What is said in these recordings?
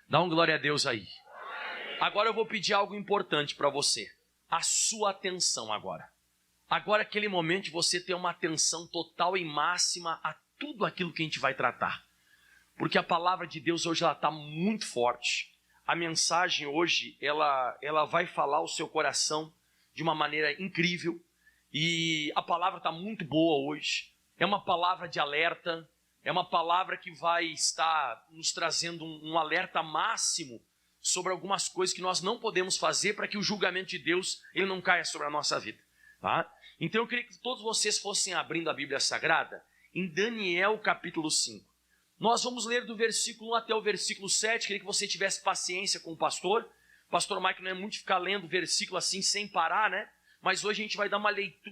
Dá um glória a Deus aí. Agora eu vou pedir algo importante para você. A sua atenção agora. Agora é aquele momento de você ter uma atenção total e máxima a tudo aquilo que a gente vai tratar. Porque a palavra de Deus hoje está muito forte. A mensagem hoje, ela vai falar ao seu coração de uma maneira incrível. E a palavra está muito boa hoje. É uma palavra de alerta. É uma palavra que vai estar nos trazendo um alerta máximo sobre algumas coisas que nós não podemos fazer para que o julgamento de Deus ele não caia sobre a nossa vida. Tá? Então eu queria que todos vocês fossem abrindo a Bíblia Sagrada em Daniel capítulo 5. Nós vamos ler do versículo 1 até o versículo 7. Queria que você tivesse paciência com o pastor. O pastor Mike não é muito ficar lendo versículo assim sem parar, né? Mas hoje a gente vai dar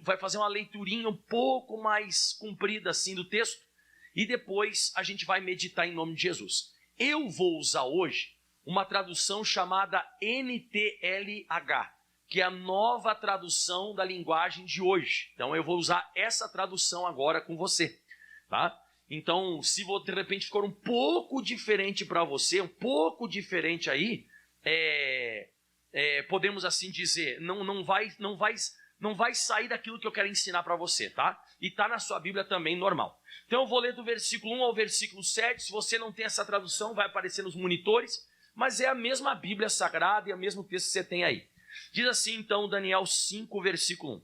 vai fazer uma leiturinha um pouco mais comprida assim do texto. E depois a gente vai meditar em nome de Jesus. Eu vou usar hoje uma tradução chamada NTLH, que é a nova tradução da linguagem de hoje. Então eu vou usar essa tradução agora com você, tá? Então, se de repente for um pouco diferente para você, um pouco diferente aí, podemos assim dizer, não vai sair daquilo que eu quero ensinar para você, tá? E tá na sua Bíblia também normal. Então eu vou ler do versículo 1 ao versículo 7. Se você não tem essa tradução, vai aparecer nos monitores, mas é a mesma Bíblia Sagrada e o mesmo texto que você tem aí. Diz assim então Daniel 5, versículo 1.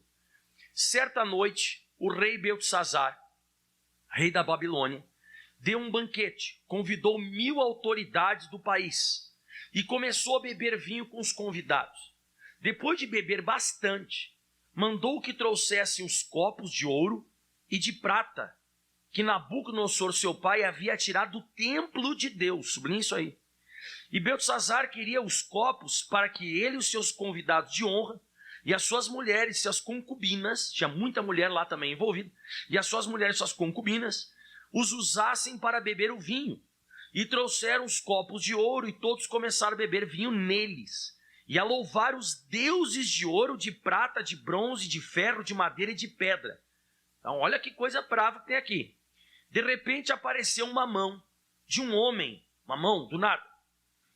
Certa noite, o rei Beltesazar, rei da Babilônia, deu um banquete, convidou 1000 autoridades do país e começou a beber vinho com os convidados. Depois de beber bastante, mandou que trouxessem os copos de ouro e de prata que Nabucodonosor, seu pai, havia tirado do templo de Deus. Sublinha isso aí. E Beltesazar queria os copos para que ele e os seus convidados de honra e as suas mulheres, suas concubinas, tinha muita mulher lá também envolvida, e as suas mulheres, suas concubinas, os usassem para beber o vinho. E trouxeram os copos de ouro e todos começaram a beber vinho neles. E a louvar os deuses de ouro, de prata, de bronze, de ferro, de madeira e de pedra. Então olha que coisa brava que tem aqui. De repente apareceu uma mão de um homem, uma mão do nada.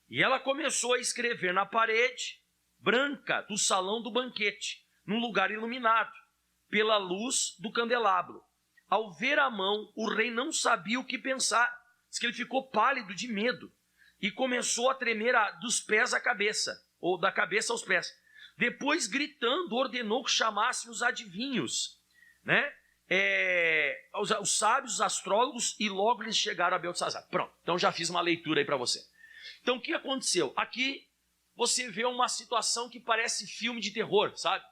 E ela começou a escrever na parede branca do salão do banquete, num lugar iluminado, pela luz do candelabro. Ao ver a mão, o rei não sabia o que pensar. Diz que ele ficou pálido de medo e começou a tremer dos pés à cabeça, ou da cabeça aos pés. Depois, gritando, ordenou que chamassem os adivinhos, né? Os sábios, os astrólogos, e logo eles chegaram a Beltesazar. Pronto, então já fiz uma leitura aí para você. Então o que aconteceu? Aqui você vê uma situação que parece filme de terror, sabe?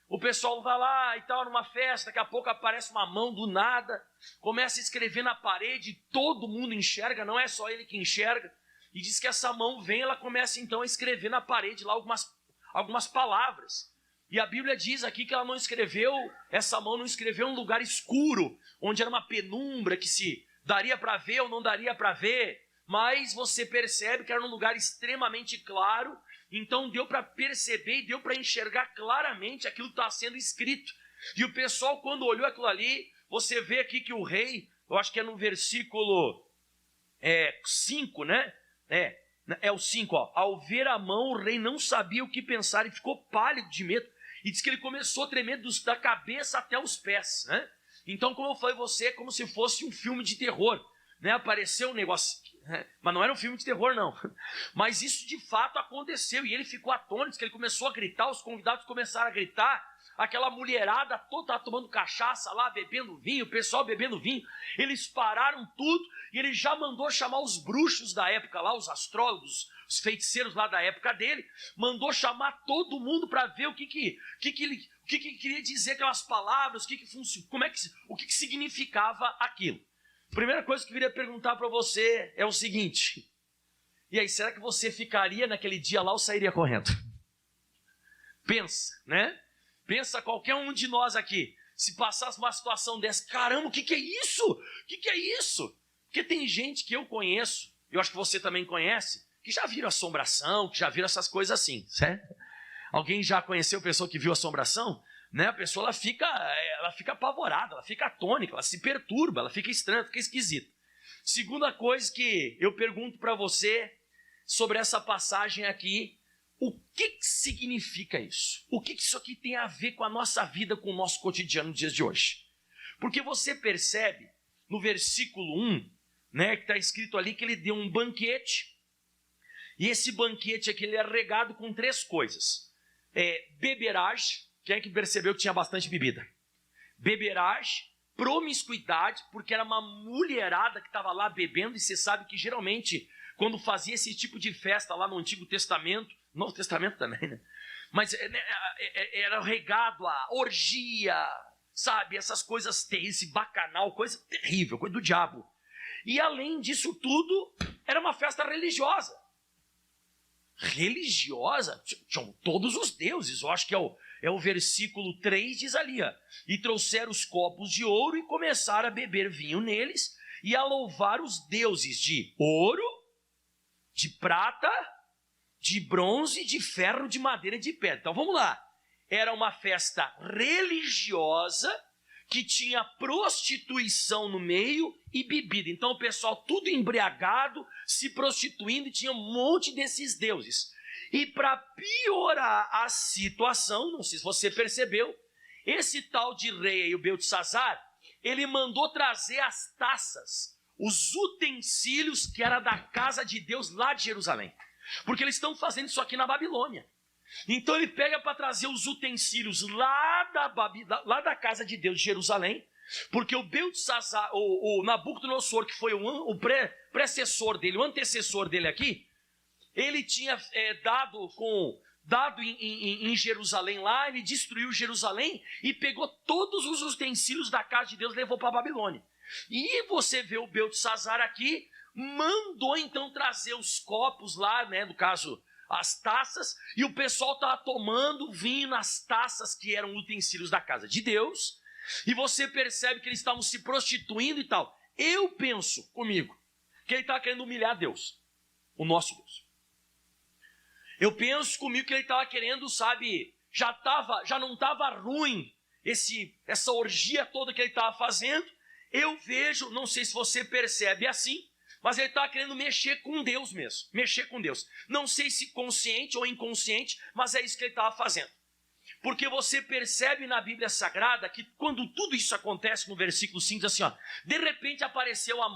O pessoal vai lá e tal, numa festa, daqui a pouco aparece uma mão do nada, começa a escrever na parede, todo mundo enxerga, não é só ele que enxerga, e diz que essa mão vem, ela começa então a escrever na parede lá algumas palavras. E a Bíblia diz aqui que ela não escreveu, essa mão não escreveu em um lugar escuro, onde era uma penumbra que se daria para ver ou não daria para ver, mas você percebe que era num lugar extremamente claro, então deu para perceber e deu para enxergar claramente aquilo que está sendo escrito. E o pessoal, quando olhou aquilo ali, você vê aqui que o rei, eu acho que é no versículo 5, né? É o 5, ó. Ao ver a mão, o rei não sabia o que pensar e ficou pálido de medo. E diz que ele começou a tremer da cabeça até os pés, né? Então, como eu falei você, é como se fosse um filme de terror, né? Apareceu um negócio, mas não era um filme de terror, não. Mas isso de fato aconteceu e ele ficou atônito, que ele começou a gritar, os convidados começaram a gritar, aquela mulherada toda estava tomando cachaça lá, bebendo vinho, o pessoal bebendo vinho, eles pararam tudo e ele já mandou chamar os bruxos da época lá, os astrólogos, os feiticeiros lá da época dele, mandou chamar todo mundo para ver o que ele queria dizer aquelas palavras, o que significava aquilo. Primeira coisa que eu queria perguntar para você é o seguinte: e aí, será que você ficaria naquele dia lá ou sairia correndo? Pensa, né? Pensa qualquer um de nós aqui, se passasse uma situação dessa, caramba, o que é isso? O que é isso? Porque tem gente que eu conheço, eu acho que você também conhece, que já viram assombração, que já viram essas coisas assim, certo? Alguém já conheceu pessoa que viu assombração? Né? A pessoa ela fica apavorada, ela fica atônica, ela se perturba, ela fica estranha, fica esquisita. Segunda coisa que eu pergunto para você, sobre essa passagem aqui, o que significa isso? O que isso aqui tem a ver com a nossa vida, com o nosso cotidiano nos dias de hoje? Porque você percebe no versículo 1, né, que está escrito ali que ele deu um banquete, e esse banquete aqui ele é regado com 3 coisas. Beberagem, quem é que percebeu que tinha bastante bebida? Beberagem, promiscuidade, porque era uma mulherada que estava lá bebendo, e você sabe que geralmente, quando fazia esse tipo de festa lá no Antigo Testamento, Novo Testamento também, né? Mas era regado a orgia, sabe? Essas coisas, esse bacanal, coisa terrível, coisa do diabo. E além disso tudo, era uma festa religiosa. Religiosa? Tinham todos os deuses, eu acho que é o versículo 3, diz ali, ó. E trouxeram os copos de ouro e começaram a beber vinho neles e a louvar os deuses de ouro, de prata, de bronze, de ferro, de madeira e de pedra. Então vamos lá. Era uma festa religiosa que tinha prostituição no meio e bebida. Então o pessoal tudo embriagado, se prostituindo, e tinha um monte desses deuses. E para piorar a situação, não sei se você percebeu, esse tal de rei aí, o Beltesazar, ele mandou trazer as taças, os utensílios que era da casa de Deus lá de Jerusalém. Porque eles estão fazendo isso aqui na Babilônia. Então ele pega para trazer os utensílios lá da casa de Deus de Jerusalém, porque o Beltesazar, o Nabucodonosor, que foi o predecessor dele, o antecessor dele aqui, ele tinha dado em Jerusalém lá, ele destruiu Jerusalém e pegou todos os utensílios da casa de Deus e levou para a Babilônia. E você vê o Beltesazar aqui, mandou então trazer os copos lá, né, no caso, as taças, e o pessoal estava tomando vinho nas taças que eram utensílios da casa de Deus, e você percebe que eles estavam se prostituindo e tal. Eu penso comigo que ele estava querendo humilhar Deus, o nosso Deus. Eu penso comigo que ele estava querendo, sabe, já não estava ruim essa orgia toda que ele estava fazendo. Eu vejo, não sei se você percebe assim, mas ele estava querendo mexer com Deus mesmo, mexer com Deus. Não sei se consciente ou inconsciente, mas é isso que ele estava fazendo. Porque você percebe na Bíblia Sagrada que quando tudo isso acontece, no versículo 5, diz assim, ó, de repente apareceu a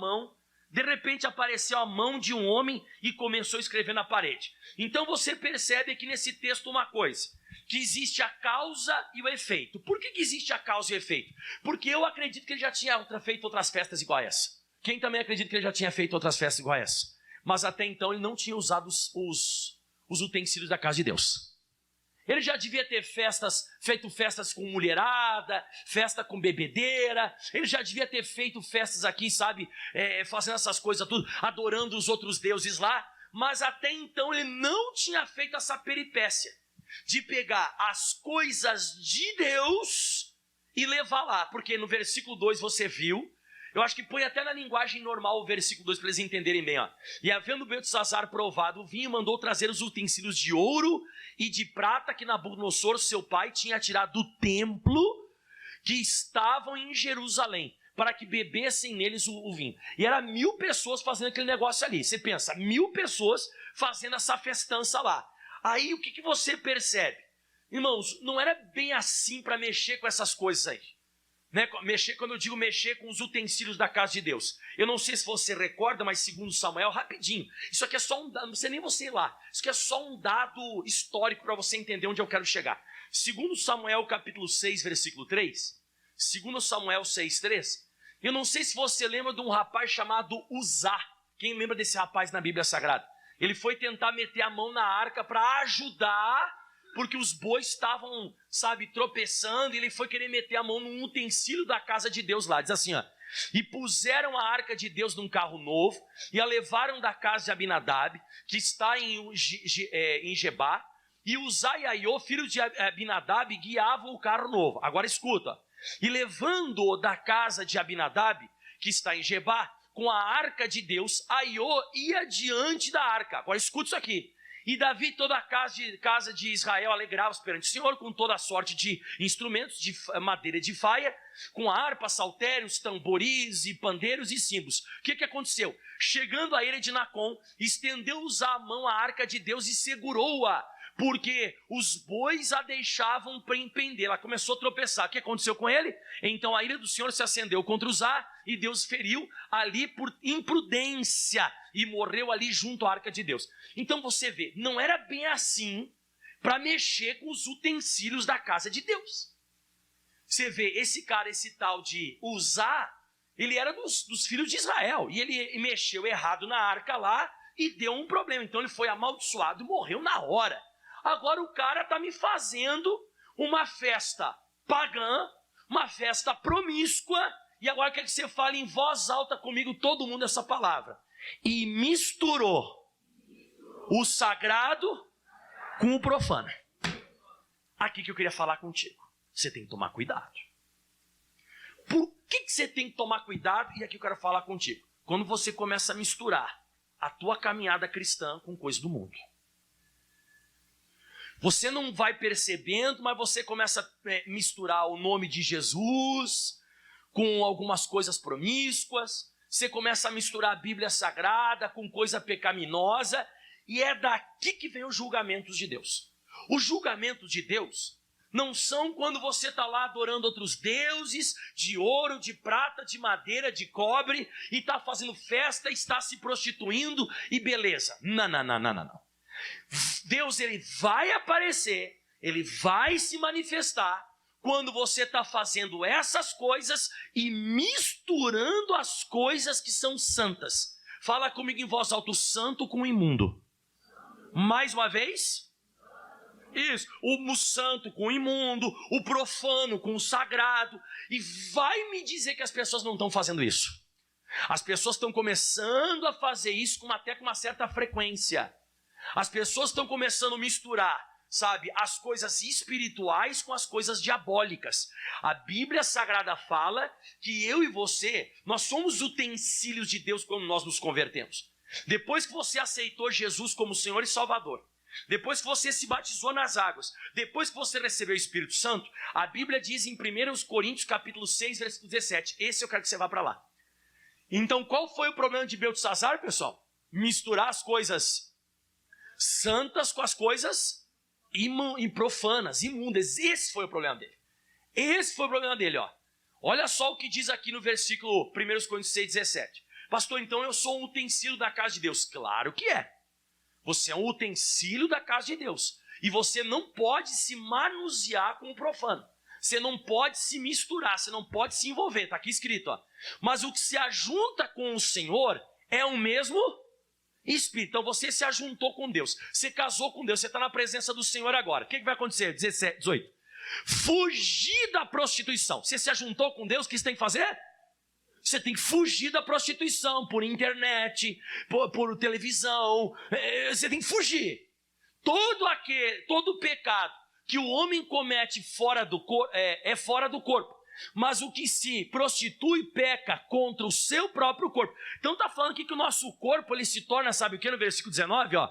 mão de um homem e começou a escrever na parede. Então você percebe aqui nesse texto uma coisa, que existe a causa e o efeito. Por que existe a causa e o efeito? Porque eu acredito que ele já tinha feito outras festas igual a essa. Quem também acredita que ele já tinha feito outras festas igual a essa? Mas até então ele não tinha usado os utensílios da casa de Deus. Ele já devia ter feito festas com mulherada, festa com bebedeira. Ele já devia ter feito festas aqui, sabe, fazendo essas coisas tudo, adorando os outros deuses lá. Mas até então ele não tinha feito essa peripécia de pegar as coisas de Deus e levar lá. Porque no versículo 2 você viu, eu acho que põe até na linguagem normal o versículo 2 para eles entenderem bem, ó. E havendo Beltesazar provado o vinho, mandou trazer os utensílios de ouro e de prata que Nabucodonosor, seu pai, tinha tirado do templo que estavam em Jerusalém, para que bebessem neles o vinho. E era 1000 pessoas fazendo aquele negócio ali. Você pensa, 1000 pessoas fazendo essa festança lá. Aí o que você percebe? Irmãos, não era bem assim para mexer com essas coisas aí. Né? Quando eu digo mexer com os utensílios da casa de Deus, eu não sei se você recorda, mas segundo Samuel, rapidinho, isso aqui é só um dado, não precisa nem você ir lá, isso aqui é só um dado histórico para você entender onde eu quero chegar. Segundo Samuel capítulo 6, versículo 3, segundo Samuel 6, 3, eu não sei se você lembra de um rapaz chamado Uzá. Quem lembra desse rapaz na Bíblia Sagrada? Ele foi tentar meter a mão na arca para ajudar, porque os bois estavam, sabe, tropeçando, e ele foi querer meter a mão num utensílio da casa de Deus lá. Diz assim, ó, e puseram a arca de Deus num carro novo, e a levaram da casa de Abinadab, que está em Gebá, e Uzá e Aiô, filho de Abinadab, guiavam o carro novo. Agora escuta, e levando-o da casa de Abinadab, que está em Gebá, com a arca de Deus, Aiô ia diante da arca. Agora escuta isso aqui. E Davi e toda a casa de Israel alegravam-se perante o Senhor com toda a sorte de instrumentos de madeira de faia, com harpa, saltérios, tamboris e pandeiros e símbolos. O que aconteceu? Chegando a ele de Nacon, estendeu-os a mão à arca de Deus e segurou-a, porque os bois a deixavam pender. Ela começou a tropeçar. O que aconteceu com ele? Então a ira do Senhor se acendeu contra Uzá e Deus feriu ali por imprudência e morreu ali junto à arca de Deus. Então você vê, não era bem assim para mexer com os utensílios da casa de Deus. Você vê, esse cara, esse tal de Uzá, ele era dos filhos de Israel e ele mexeu errado na arca lá e deu um problema. Então ele foi amaldiçoado e morreu na hora. Agora o cara está me fazendo uma festa pagã, uma festa promíscua, e agora quer que você fale em voz alta comigo, todo mundo, essa palavra. E misturou o sagrado com o profano. Aqui que eu queria falar contigo. Você tem que tomar cuidado. Por que você tem que tomar cuidado? E aqui eu quero falar contigo. Quando você começa a misturar a tua caminhada cristã com coisa do mundo. Você não vai percebendo, mas você começa a misturar o nome de Jesus com algumas coisas promíscuas. Você começa a misturar a Bíblia Sagrada com coisa pecaminosa. E é daqui que vem os julgamentos de Deus. Os julgamentos de Deus não são quando você está lá adorando outros deuses de ouro, de prata, de madeira, de cobre, e está fazendo festa, está se prostituindo e beleza. Não. Deus, ele vai aparecer, ele vai se manifestar quando você está fazendo essas coisas e misturando as coisas que são santas. Fala comigo em voz alta, o santo com o imundo. Mais uma vez. Isso, o santo com o imundo, o profano com o sagrado. E vai me dizer que as pessoas não estão fazendo isso. As pessoas estão começando a fazer isso até com uma certa frequência. As pessoas estão começando a misturar, sabe, as coisas espirituais com as coisas diabólicas. A Bíblia Sagrada fala que eu e você, nós somos utensílios de Deus quando nós nos convertemos. Depois que você aceitou Jesus como Senhor e Salvador, depois que você se batizou nas águas, depois que você recebeu o Espírito Santo, a Bíblia diz em 1 Coríntios capítulo 6, versículo 17, esse eu quero que você vá para lá. Então qual foi o problema de Beltesazar, pessoal? Misturar as coisas santas com as coisas profanas, imundas. Esse foi o problema dele. Esse foi o problema dele, ó. Olha só o que diz aqui no versículo 1 Coríntios 6, 17. Pastor, então eu sou um utensílio da casa de Deus. Claro que é. Você é um utensílio da casa de Deus. E você não pode se manusear com o profano. Você não pode se misturar, você não pode se envolver. Está aqui escrito, ó. Mas o que se ajunta com o Senhor é o mesmo Espírito. Então você se ajuntou com Deus, você casou com Deus, você está na presença do Senhor agora. O que vai acontecer? 18. Fugir da prostituição. Você se ajuntou com Deus, o que você tem que fazer? Você tem que fugir da prostituição, por internet, por televisão. Você tem que fugir. Todo pecado que o homem comete fora do corpo, é fora do corpo. Mas o que se prostitui peca contra o seu próprio corpo. Então está falando aqui que o nosso corpo ele se torna, sabe o que no versículo 19? Ó?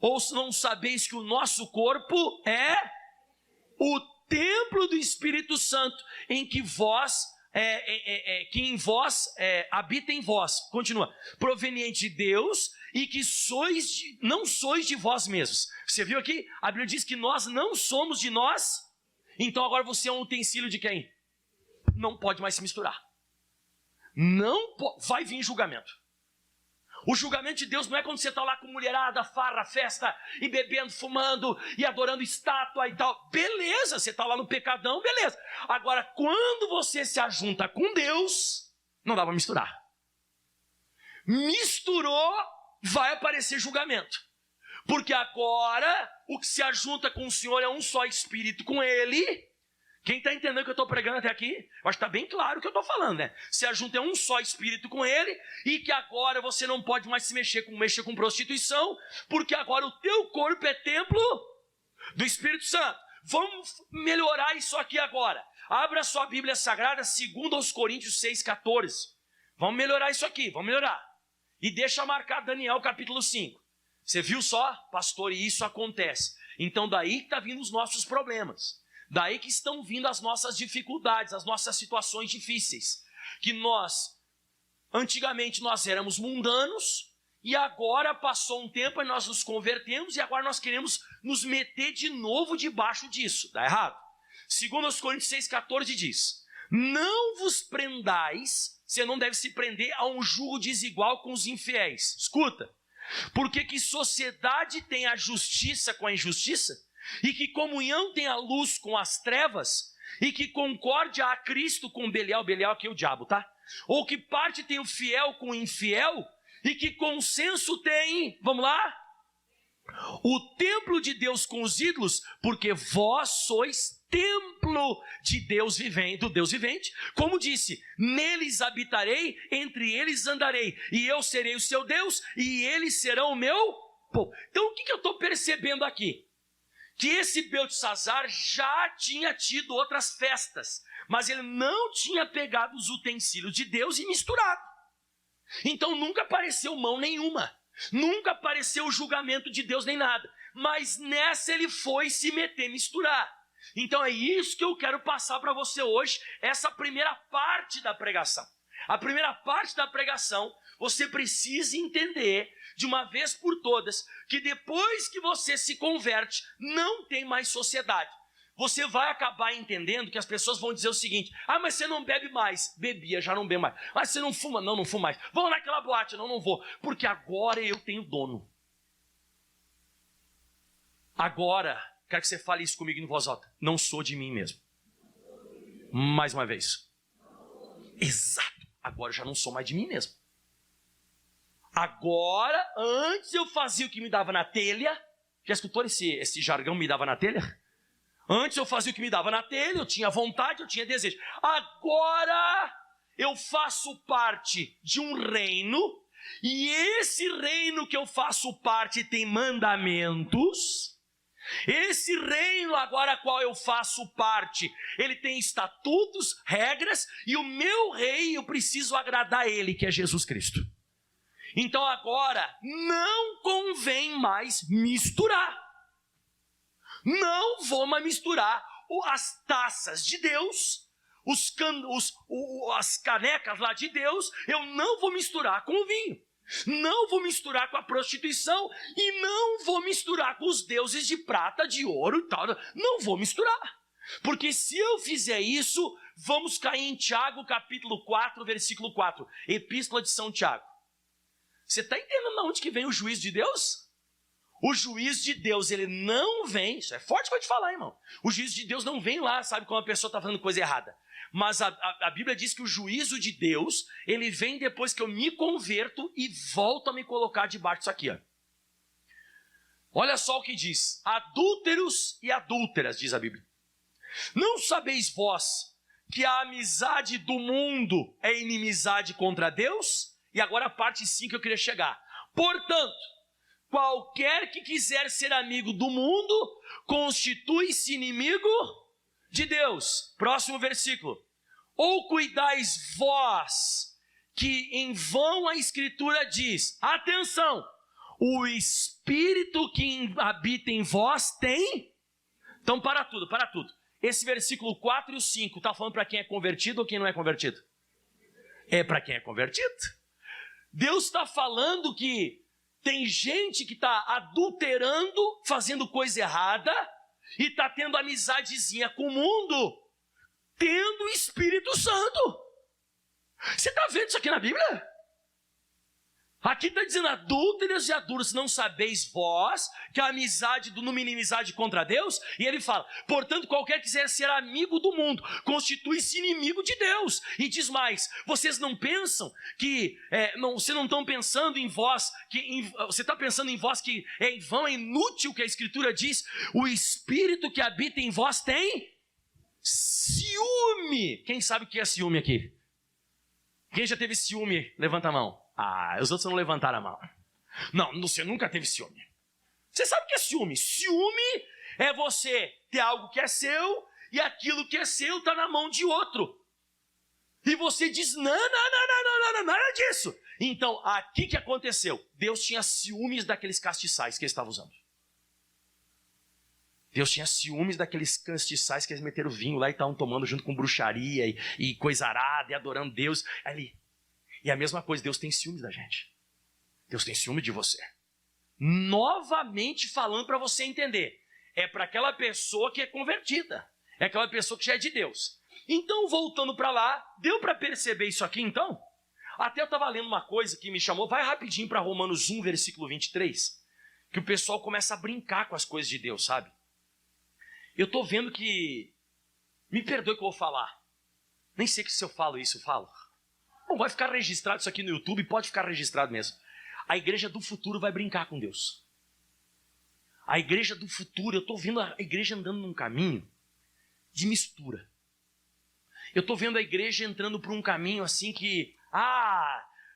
Ou não sabeis que o nosso corpo é o templo do Espírito Santo, em que habita em vós. Continua. Proveniente de Deus e que não sois de vós mesmos. Você viu aqui? A Bíblia diz que nós não somos de nós. Então agora você é um utensílio de quem? Não pode mais se misturar. Vai vir julgamento. O julgamento de Deus não é quando você está lá com mulherada, farra, festa, e bebendo, fumando, e adorando estátua e tal. Beleza, você está lá no pecadão, beleza. Agora, quando você se ajunta com Deus, não dá para misturar. Misturou, vai aparecer julgamento. Porque agora, o que se ajunta com o Senhor é um só espírito com Ele. Quem está entendendo o que eu estou pregando até aqui? Eu acho que está bem claro o que eu estou falando, né? Se ajunta é um só espírito com ele, e que agora você não pode mais se mexer com prostituição, porque agora o teu corpo é templo do Espírito Santo. Vamos melhorar isso aqui agora. Abra sua Bíblia Sagrada, 2 Coríntios 6,14. Vamos melhorar isso aqui, vamos melhorar. E deixa marcar Daniel capítulo 5. Você viu só, pastor, e isso acontece. Então daí que está vindo os nossos problemas. Daí que estão vindo as nossas dificuldades, as nossas situações difíceis. Que antigamente nós éramos mundanos, e agora passou um tempo e nós nos convertemos, e agora nós queremos nos meter de novo debaixo disso. Dá errado. 2 Coríntios 6,14 diz: não vos prendais, você não deve se prender a um jugo desigual com os infiéis. Escuta, porque que sociedade tem a justiça com a injustiça? E que comunhão tem a luz com as trevas? E que concórdia há Cristo com Belial? Belial aqui é o diabo, tá? Ou que parte tem o fiel com o infiel? E que consenso tem, vamos lá? O templo de Deus com os ídolos, porque vós sois templo de Deus vivente, do Deus vivente. Como disse, neles habitarei, entre eles andarei, e eu serei o seu Deus, e eles serão o meu povo. Então o que eu estou percebendo aqui? Que esse Beltesazar já tinha tido outras festas, mas ele não tinha pegado os utensílios de Deus e misturado. Então nunca apareceu mão nenhuma, nunca apareceu o julgamento de Deus nem nada, mas nessa ele foi se meter, misturar. Então é isso que eu quero passar para você hoje, essa primeira parte da pregação. A primeira parte da pregação, você precisa entender de uma vez por todas que depois que você se converte, não tem mais sociedade. Você vai acabar entendendo que as pessoas vão dizer o seguinte: ah, mas você não bebe mais. Bebia, já não bebo mais. Mas você não fuma? Não, não fumo mais. Vamos naquela boate? Não, não vou. Porque agora eu tenho dono. Agora, quero que você fale isso comigo em voz alta. Não sou de mim mesmo. Mais uma vez. Exato. Agora eu já não sou mais de mim mesmo. Agora, antes eu fazia o que me dava na telha. Já escutou esse jargão, me dava na telha? Antes eu fazia o que me dava na telha, eu tinha vontade, eu tinha desejo. Agora eu faço parte de um reino, e esse reino que eu faço parte tem mandamentos. Esse reino agora qual eu faço parte, ele tem estatutos, regras, e o meu rei, eu preciso agradar ele, que é Jesus Cristo. Então agora não convém mais misturar. Não vou mais misturar as taças de Deus, as canecas lá de Deus, eu não vou misturar com o vinho. Não vou misturar com a prostituição e não vou misturar com os deuses de prata, de ouro e tal. Não vou misturar. Porque se eu fizer isso, vamos cair em Tiago capítulo 4, versículo 4. Epístola de São Tiago. Você está entendendo de onde que vem o juízo de Deus? O juízo de Deus, ele não vem, isso é forte que eu te falar, irmão. O juízo de Deus não vem lá, sabe, quando a pessoa está fazendo coisa errada. Mas a Bíblia diz que o juízo de Deus, ele vem depois que eu me converto e volto a me colocar debaixo disso aqui, ó. Olha só o que diz: adúlteros e adúlteras, diz a Bíblia. Não sabeis vós que a amizade do mundo é inimizade contra Deus? E agora a parte 5 que eu queria chegar. Portanto, qualquer que quiser ser amigo do mundo, constitui-se inimigo de Deus. Próximo versículo. Ou cuidais vós, que em vão a Escritura diz, atenção, o Espírito que habita em vós tem... Então para tudo. Esse versículo 4 e o 5, está falando para quem é convertido ou quem não é convertido? É para quem é convertido. Deus está falando que tem gente que está adulterando, fazendo coisa errada, e está tendo amizadezinha com o mundo, tendo o Espírito Santo. Você está vendo isso aqui na Bíblia? Aqui está dizendo, adúlteros e adúlteros, não sabeis vós que a amizade não inimizade contra Deus? E ele fala, portanto, qualquer que quiser ser amigo do mundo, constitui-se inimigo de Deus. E diz mais, vocês não pensam que, vocês não estão pensando em vós, você está pensando em vós que é em vão, é inútil o que a Escritura diz, o Espírito que habita em vós tem ciúme. Quem sabe o que é ciúme aqui? Quem já teve ciúme, levanta a mão. Ah, os outros não levantaram a mão. Não, você nunca teve ciúme. Você sabe o que é ciúme? Ciúme é você ter algo que é seu e aquilo que é seu está na mão de outro. E você diz, não, nada disso. Então, aqui que aconteceu? Deus tinha ciúmes daqueles castiçais que ele estava usando. Deus tinha ciúmes daqueles castiçais que eles meteram vinho lá e estavam tomando junto com bruxaria e coisa arada e adorando Deus ali. E a mesma coisa, Deus tem ciúmes da gente. Deus tem ciúme de você. Novamente falando para você entender. É para aquela pessoa que é convertida. É aquela pessoa que já é de Deus. Então, voltando para lá, deu para perceber isso aqui então? Até eu estava lendo uma coisa que me chamou. Vai rapidinho para Romanos 1, versículo 23. Que o pessoal começa a brincar com as coisas de Deus, sabe? Eu estou vendo que... Me perdoe que eu vou falar. Nem sei que se eu falo isso, eu falo. Bom, vai ficar registrado isso aqui no YouTube, pode ficar registrado mesmo. A igreja do futuro vai brincar com Deus. A igreja do futuro, eu estou vendo a igreja andando num caminho de mistura. Eu estou vendo a igreja entrando por um caminho assim que...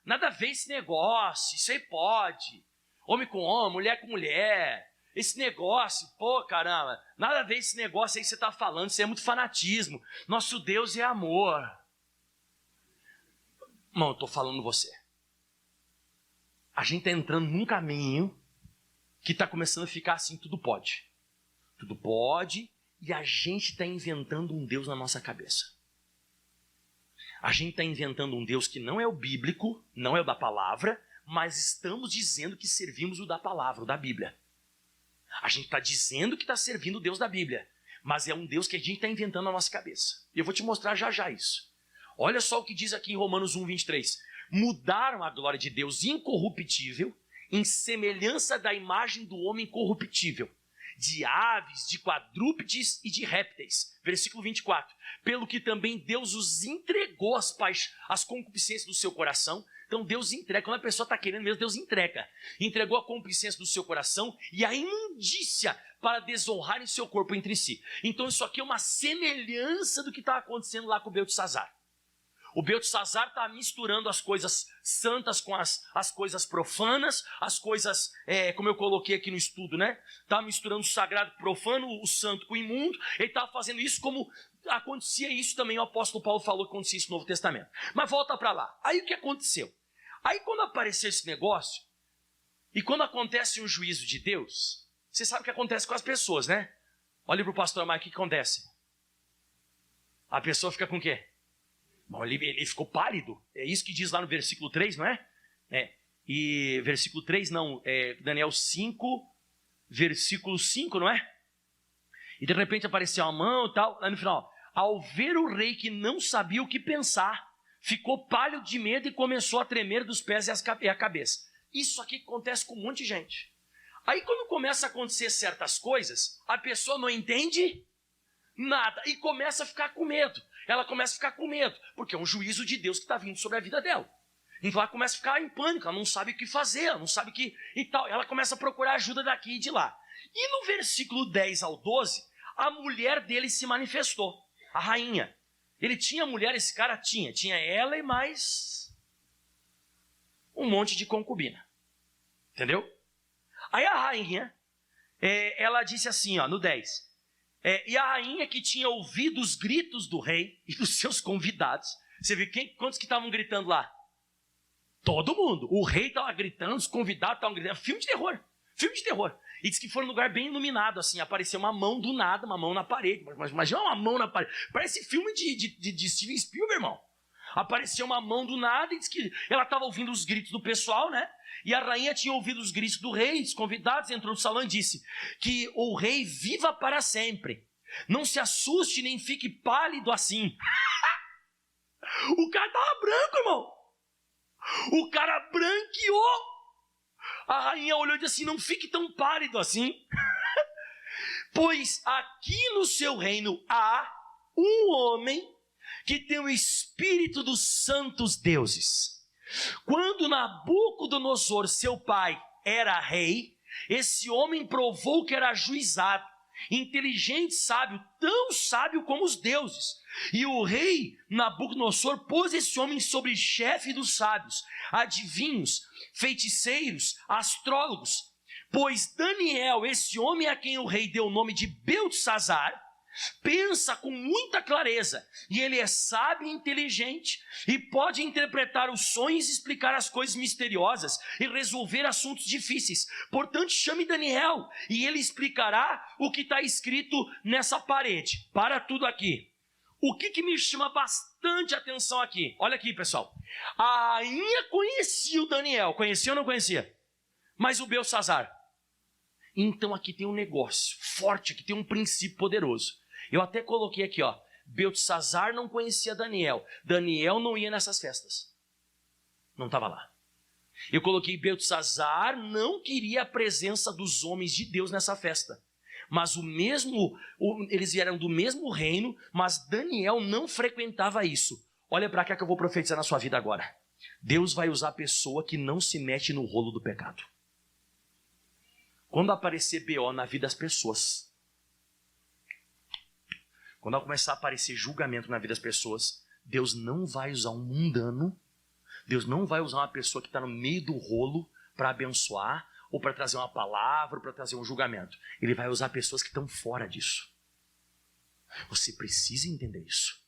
nada a ver esse negócio, isso aí pode. Homem com homem, mulher com mulher. Esse negócio, caramba, nada a ver esse negócio aí que você está falando, isso é muito fanatismo. Nosso Deus é amor. Irmão, eu estou falando você. A gente está entrando num caminho que está começando a ficar assim, tudo pode. Tudo pode, e a gente está inventando um Deus na nossa cabeça. A gente está inventando um Deus que não é o bíblico, não é o da palavra, mas estamos dizendo que servimos o da palavra, o da Bíblia. A gente está dizendo que está servindo o Deus da Bíblia, mas é um Deus que a gente está inventando na nossa cabeça. E eu vou te mostrar já já isso. Olha só o que diz aqui em Romanos 1, 23. Mudaram a glória de Deus incorruptível em semelhança da imagem do homem corruptível, de aves, de quadrúpedes e de répteis. Versículo 24. Pelo que também Deus os entregou às concupiscências do seu coração. Então Deus entrega, quando a pessoa está querendo mesmo, Deus entrega. Entregou a concupiscência do seu coração e a imundícia para desonrarem seu corpo entre si. Então isso aqui é uma semelhança do que está acontecendo lá com o Beltesazar. O Beltesazar está misturando as coisas santas com as coisas profanas, as coisas, como eu coloquei aqui no estudo, né? Está misturando o sagrado com o profano, o santo com o imundo. Ele estava fazendo isso como acontecia isso também, o apóstolo Paulo falou que acontecia isso no Novo Testamento. Mas volta para lá. Aí o que aconteceu? Aí quando apareceu esse negócio, e quando acontece um juízo de Deus, você sabe o que acontece com as pessoas, né? Olha para o pastor Mike, o que acontece? A pessoa fica com o quê? Bom, ele ficou pálido. É isso que diz lá no versículo 3, não é? E versículo 3 não, Daniel 5, versículo 5, não é? E de repente apareceu a mão e tal, lá no final. Ao ver o rei que não sabia o que pensar, ficou pálido de medo e começou a tremer dos pés e a cabeça. Isso aqui acontece com um monte de gente. Aí quando começa a acontecer certas coisas, a pessoa não entende nada e começa a ficar com medo. Ela começa a ficar com medo, porque é um juízo de Deus que está vindo sobre a vida dela. Então ela começa a ficar em pânico, ela não sabe o que fazer, ela não sabe o que... e tal. Ela começa a procurar ajuda daqui e de lá. E no versículo 10 ao 12, a mulher dele se manifestou, a rainha. Ele tinha mulher, esse cara tinha ela e mais um monte de concubina. Entendeu? Aí a rainha, ela disse assim, no 10... e a rainha que tinha ouvido os gritos do rei e dos seus convidados. Você viu quantos que estavam gritando lá? Todo mundo. O rei estava gritando, os convidados estavam gritando. Filme de terror. Filme de terror. E disse que foi num lugar bem iluminado, assim. Apareceu uma mão do nada, uma mão na parede. Mas imagina uma mão na parede. Parece filme de Steven Spielberg, irmão. Apareceu uma mão do nada e disse que ela estava ouvindo os gritos do pessoal, né? E a rainha tinha ouvido os gritos do rei, dos convidados, entrou no salão e disse que o rei viva para sempre. Não se assuste nem fique pálido assim. O cara estava branco, irmão. O cara branqueou. A rainha olhou e disse assim, não fique tão pálido assim. Pois aqui no seu reino há um homem que tem o espírito dos santos deuses. Quando Nabucodonosor, seu pai, era rei, esse homem provou que era ajuizado, inteligente, sábio, tão sábio como os deuses. E o rei Nabucodonosor pôs esse homem sobre chefe dos sábios, adivinhos, feiticeiros, astrólogos. Pois Daniel, esse homem a quem o rei deu o nome de Beltesazar, pensa com muita clareza, e ele é sábio e inteligente, e pode interpretar os sonhos, explicar as coisas misteriosas e resolver assuntos difíceis. Portanto, chame Daniel, e ele explicará o que está escrito nessa parede. Para tudo aqui. O que me chama bastante atenção aqui? Olha aqui, pessoal. A rainha conhecia o Daniel. Conhecia ou não conhecia? Mas o Beltsazar. Então aqui tem um negócio forte, aqui tem um princípio poderoso. Eu até coloquei aqui, ó. Beltsazar não conhecia Daniel. Daniel não ia nessas festas. Não estava lá. Eu coloquei Beltsazar não queria a presença dos homens de Deus nessa festa. Mas eles vieram do mesmo reino, mas Daniel não frequentava isso. Olha para cá que eu vou profetizar na sua vida agora. Deus vai usar a pessoa que não se mete no rolo do pecado. Quando aparecer BO na vida das pessoas, quando começar a aparecer julgamento na vida das pessoas, Deus não vai usar um mundano, Deus não vai usar uma pessoa que está no meio do rolo para abençoar, ou para trazer uma palavra, ou para trazer um julgamento. Ele vai usar pessoas que estão fora disso. Você precisa entender isso.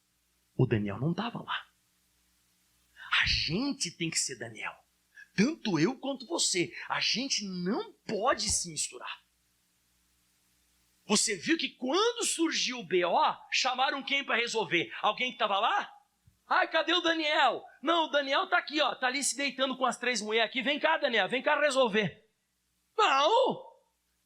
O Daniel não estava lá. A gente tem que ser Daniel. Tanto eu quanto você. A gente não pode se misturar. Você viu que quando surgiu o BO, chamaram quem para resolver? Alguém que estava lá? Ai, cadê o Daniel? Não, o Daniel está aqui, ó. Está ali se deitando com as 3 mulheres aqui. Vem cá, Daniel, vem cá resolver. Não!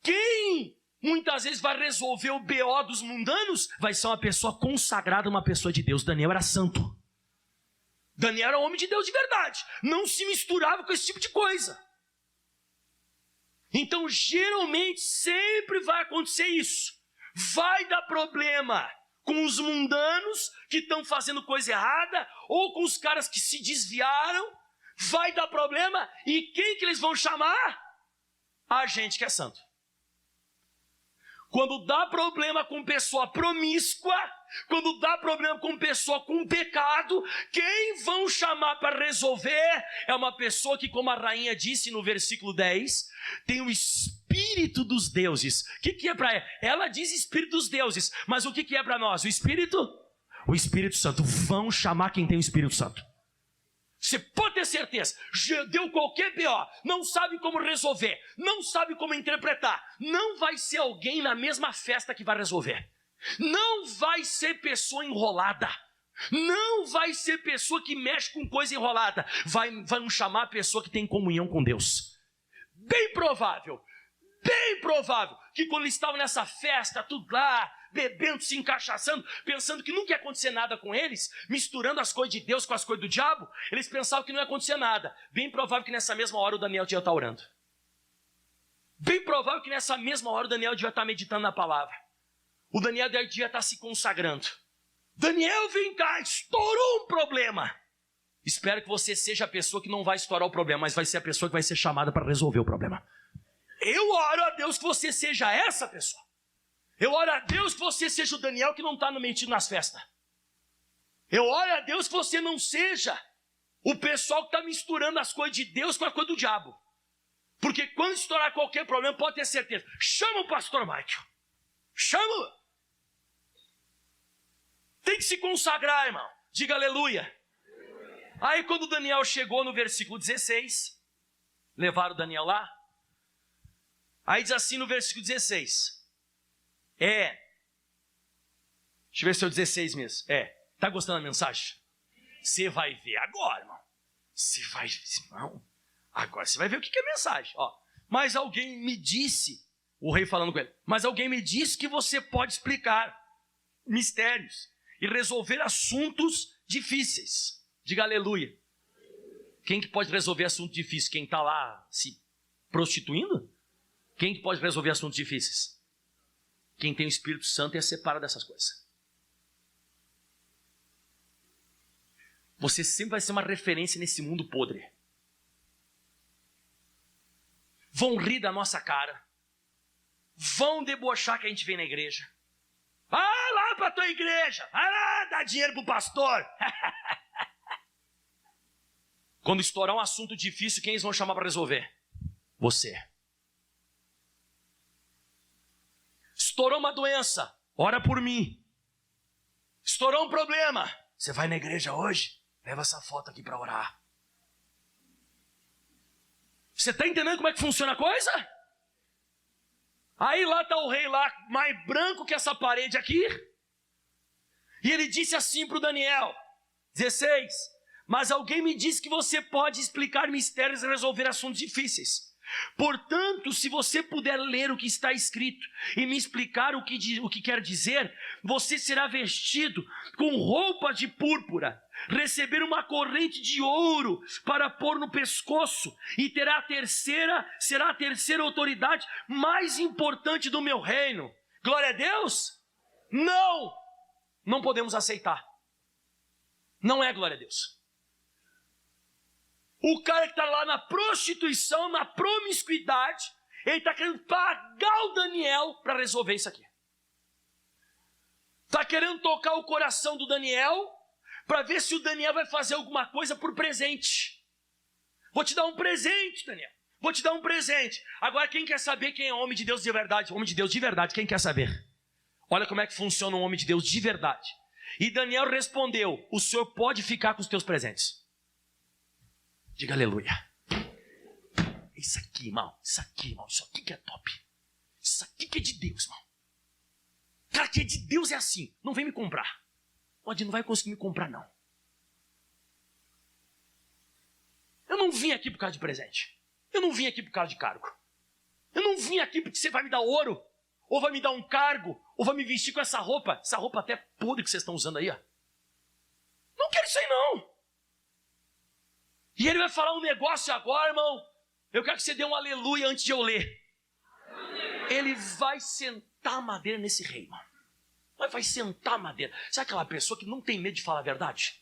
Quem muitas vezes vai resolver o BO dos mundanos vai ser uma pessoa consagrada, uma pessoa de Deus. Daniel era santo. Daniel era homem de Deus de verdade. Não se misturava com esse tipo de coisa. Então, geralmente, sempre vai acontecer isso. Vai dar problema com os mundanos que estão fazendo coisa errada, ou com os caras que se desviaram. Vai dar problema, e quem que eles vão chamar? A gente que é santo. Quando dá problema com pessoa promíscua, quando dá problema com pessoa com pecado, quem vão chamar para resolver é uma pessoa que, como a rainha disse no versículo 10, tem o Espírito dos deuses. O que é para ela? Ela diz Espírito dos deuses, mas o que é para nós? O Espírito Santo. Vão chamar quem tem o Espírito Santo. Você pode ter certeza, deu qualquer BO, não sabe como resolver, não sabe como interpretar, não vai ser alguém na mesma festa que vai resolver. Não vai ser pessoa enrolada, não vai ser pessoa que mexe com coisa enrolada, vai chamar a pessoa que tem comunhão com Deus. Bem provável que quando eles estavam nessa festa, tudo lá, bebendo, se encaixaçando, pensando que nunca ia acontecer nada com eles, misturando as coisas de Deus com as coisas do diabo, eles pensavam que não ia acontecer nada. Bem provável que nessa mesma hora o Daniel devia estar orando. Bem provável que nessa mesma hora o Daniel devia estar meditando na palavra. O Daniel devia estar se consagrando. Daniel, vem cá, estourou um problema. Espero que você seja a pessoa que não vai estourar o problema, mas vai ser a pessoa que vai ser chamada para resolver o problema. Eu oro a Deus que você seja essa pessoa. Eu oro a Deus que você seja o Daniel que não está metido nas festas. Eu oro a Deus que você não seja o pessoal que está misturando as coisas de Deus com a coisa do diabo. Porque quando estourar qualquer problema, pode ter certeza. Chama o pastor Michael. Chama. Tem que se consagrar, irmão. Diga aleluia. Aí quando Daniel chegou no versículo 16, levaram Daniel lá. Aí diz assim no versículo 16. Deixa eu ver se é o 16 mesmo. Tá gostando da mensagem? Você vai ver agora, irmão. Você vai ver, irmão. Agora você vai ver o que é mensagem. Ó, mas alguém me disse, o rei falando com ele, mas alguém me disse que você pode explicar mistérios e resolver assuntos difíceis. Diga aleluia. Quem que pode resolver assuntos difíceis? Quem está lá se prostituindo? Quem que pode resolver assuntos difíceis? Quem tem o Espírito Santo é separado dessas coisas. Você sempre vai ser uma referência nesse mundo podre. Vão rir da nossa cara. Vão debochar que a gente vem na igreja. Vai lá para a tua igreja. Vai lá dar dinheiro para o pastor. Quando estourar um assunto difícil, quem eles vão chamar para resolver? Você. Estourou uma doença. ora por mim. Estourou um problema. Você vai na igreja hoje? Leva essa foto aqui para orar. Você está entendendo como é que funciona a coisa? Aí lá está o rei lá, mais branco que essa parede aqui. E ele disse assim para o Daniel, 16, mas alguém me disse que você pode explicar mistérios e resolver assuntos difíceis. Portanto, se você puder ler o que está escrito e me explicar o que quer dizer, você será vestido com roupas de púrpura, receber uma corrente de ouro para pôr no pescoço e será a terceira autoridade mais importante do meu reino. Glória a Deus? Não podemos aceitar. Não é glória a Deus. O cara que está lá na prostituição, na promiscuidade, ele está querendo pagar o Daniel para resolver isso aqui. Está querendo tocar o coração do Daniel para ver se o Daniel vai fazer alguma coisa por presente. Vou te dar um presente, Daniel. Vou te dar um presente. Agora, quem quer saber quem é homem de Deus de verdade? Homem de Deus de verdade, quem quer saber? Olha como é que funciona um homem de Deus de verdade. E Daniel respondeu, o senhor pode ficar com os teus presentes. Diga aleluia. Isso aqui, irmão, isso aqui que é top. Isso aqui que é de Deus, irmão. Cara, que é de Deus é assim, não vem me comprar. Pode, não vai conseguir me comprar, não. Eu não vim aqui por causa de presente. Eu não vim aqui por causa de cargo. Eu não vim aqui porque você vai me dar ouro, ou vai me dar um cargo, ou vai me vestir com essa roupa até podre que vocês estão usando aí, ó. Não quero isso aí, não. E ele vai falar um negócio agora, irmão. Eu quero que você dê um aleluia antes de eu ler. Ele vai sentar a madeira nesse rei, irmão. Vai sentar a madeira. Sabe aquela pessoa que não tem medo de falar a verdade?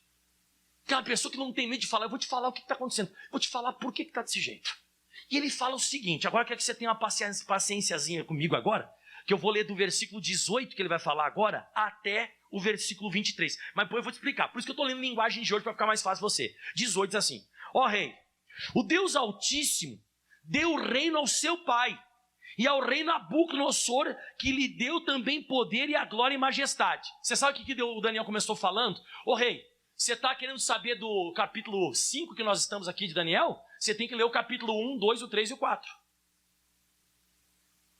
Aquela pessoa que não tem medo de falar. Eu vou te falar o que está acontecendo. Vou te falar por que está desse jeito. E ele fala o seguinte. Agora eu quero que você tenha uma paciênciazinha comigo agora. Que eu vou ler do versículo 18 que ele vai falar agora até o versículo 23. Mas depois eu vou te explicar. Por isso que eu estou lendo linguagem de hoje para ficar mais fácil você. 18 diz assim. Ó rei, o Deus Altíssimo deu o reino ao seu pai e ao rei Nabucodonosor, que lhe deu também poder e a glória e majestade. Você sabe o que o Daniel começou falando? Ô rei, você está querendo saber do capítulo 5 que nós estamos aqui de Daniel? Você tem que ler o capítulo 1, 2, o 3 e o 4.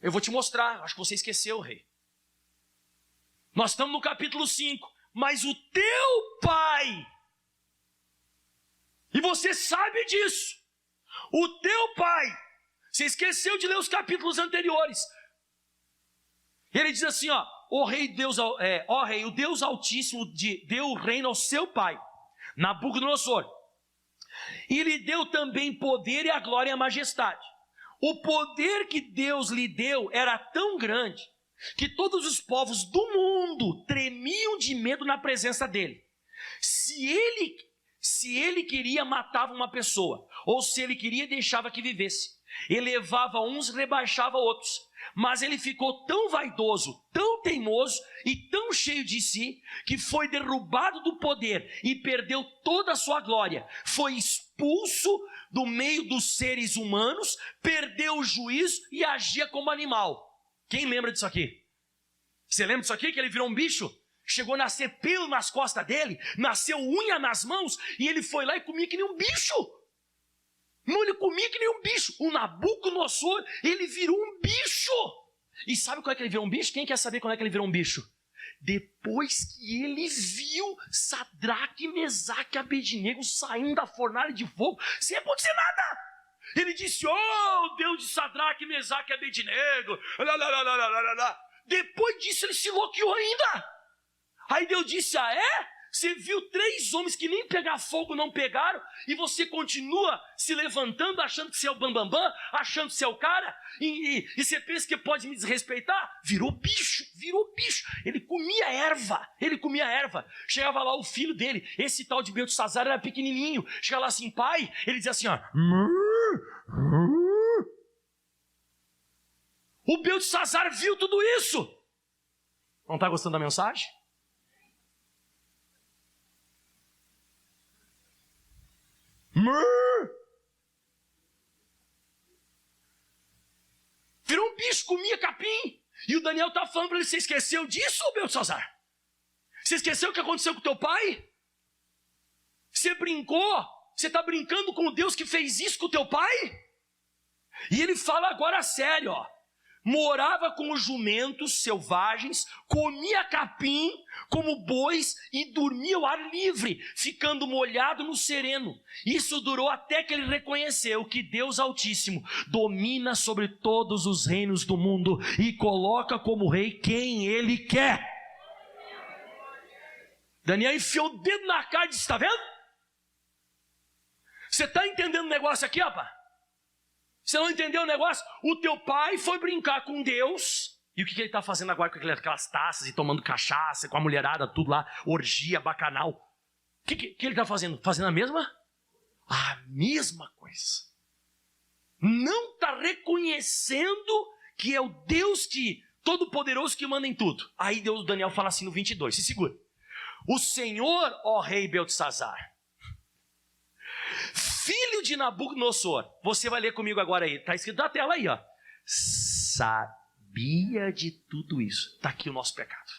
Eu vou te mostrar, acho que você esqueceu, rei. Nós estamos no capítulo 5, mas o teu pai, e você sabe disso, o teu pai, você esqueceu de ler os capítulos anteriores. Ele diz assim, ó rei, o Deus Altíssimo deu o reino ao seu pai, Nabucodonosor, e lhe deu também poder e a glória e a majestade. O poder que Deus lhe deu era tão grande que todos os povos do mundo tremiam de medo na presença dele. Se ele queria, matava uma pessoa, ou se ele queria, deixava que vivesse. Elevava uns, rebaixava outros. Mas ele ficou tão vaidoso, tão teimoso e tão cheio de si, que foi derrubado do poder e perdeu toda a sua glória. Foi expulso do meio dos seres humanos, perdeu o juízo e agia como animal. Quem lembra disso aqui? Você lembra disso aqui? Que ele virou um bicho? Chegou a nascer pelo nas costas dele, nasceu unha nas mãos, e ele foi lá e comia que nem um bicho. Não, ele comia que nem um bicho. O Nabucodonosor, ele virou um bicho. E sabe quando é que ele virou um bicho? Quem quer saber quando é que ele virou um bicho? Depois que ele viu Sadraque, Mesaque e Abednego saindo da fornalha de fogo, sem acontecer nada. Ele disse, Deus de Sadraque, Mesaque e Abednego. Depois disso ele se bloqueou ainda. Aí Deus disse, você viu 3 homens que nem pegar fogo não pegaram, e você continua se levantando, achando que você é o bambambam, achando que você é o cara, e você pensa que pode me desrespeitar? Virou bicho. Ele comia erva. Chegava lá o filho dele, esse tal de Beltesazar era pequenininho, chegava lá assim, pai, ele dizia assim, o Beltesazar viu tudo isso. Não está gostando da mensagem? Virou um bicho, comia capim. E o Daniel está falando para ele, você esqueceu disso, Beltesazar? Você esqueceu o que aconteceu com teu pai? Você brincou? Você está brincando com o Deus que fez isso com o teu pai? E ele fala agora sério, ó. Morava com os jumentos selvagens, comia capim como bois e dormia ao ar livre, ficando molhado no sereno. Isso durou até que ele reconheceu que Deus Altíssimo domina sobre todos os reinos do mundo e coloca como rei quem ele quer. Daniel enfiou o dedo na cara e disse, está vendo? Você está entendendo o negócio aqui, rapaz? Você não entendeu o negócio? O teu pai foi brincar com Deus. E o que ele está fazendo agora com aquelas taças e tomando cachaça, com a mulherada, tudo lá, orgia, bacanal. O que ele está fazendo? Fazendo a mesma? A mesma coisa. Não está reconhecendo que é o Deus que, todo-poderoso que manda em tudo. Aí Deus, Daniel fala assim no 22, se segura. O Senhor, ó rei Beltesazar, filho de Nabucodonosor, você vai ler comigo agora aí, está escrito na tela aí, ó. Sabia de tudo isso. Está aqui o nosso pecado.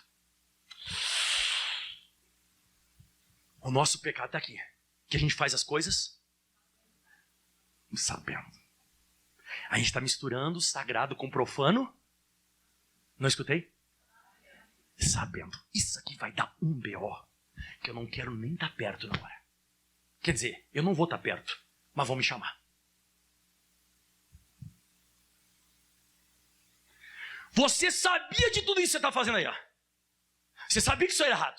O nosso pecado está aqui. Que a gente faz as coisas sabendo. A gente está misturando sagrado com profano. Não escutei? Sabendo. Isso aqui vai dar um BO que eu não quero nem estar perto na hora. Quer dizer, eu não vou estar perto, mas vão me chamar. Você sabia de tudo isso que você está fazendo aí, ó. Você sabia que isso é errado.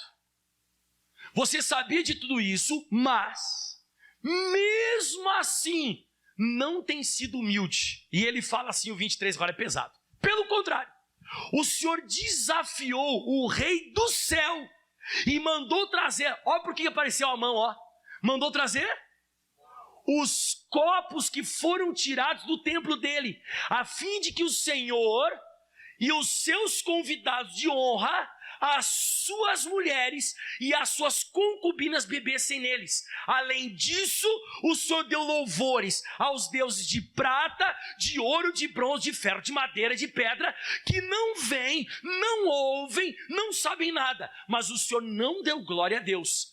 Você sabia de tudo isso, mas, mesmo assim, não tem sido humilde. E ele fala assim, o 23 agora é pesado. Pelo contrário, o Senhor desafiou o rei do céu e mandou trazer, ó por que apareceu a mão, ó. Mandou trazer os copos que foram tirados do templo dele, a fim de que o Senhor e os seus convidados de honra, as suas mulheres e as suas concubinas bebessem neles. Além disso, o Senhor deu louvores aos deuses de prata, de ouro, de bronze, de ferro, de madeira, de pedra, que não veem, não ouvem, não sabem nada. Mas o Senhor não deu glória a Deus.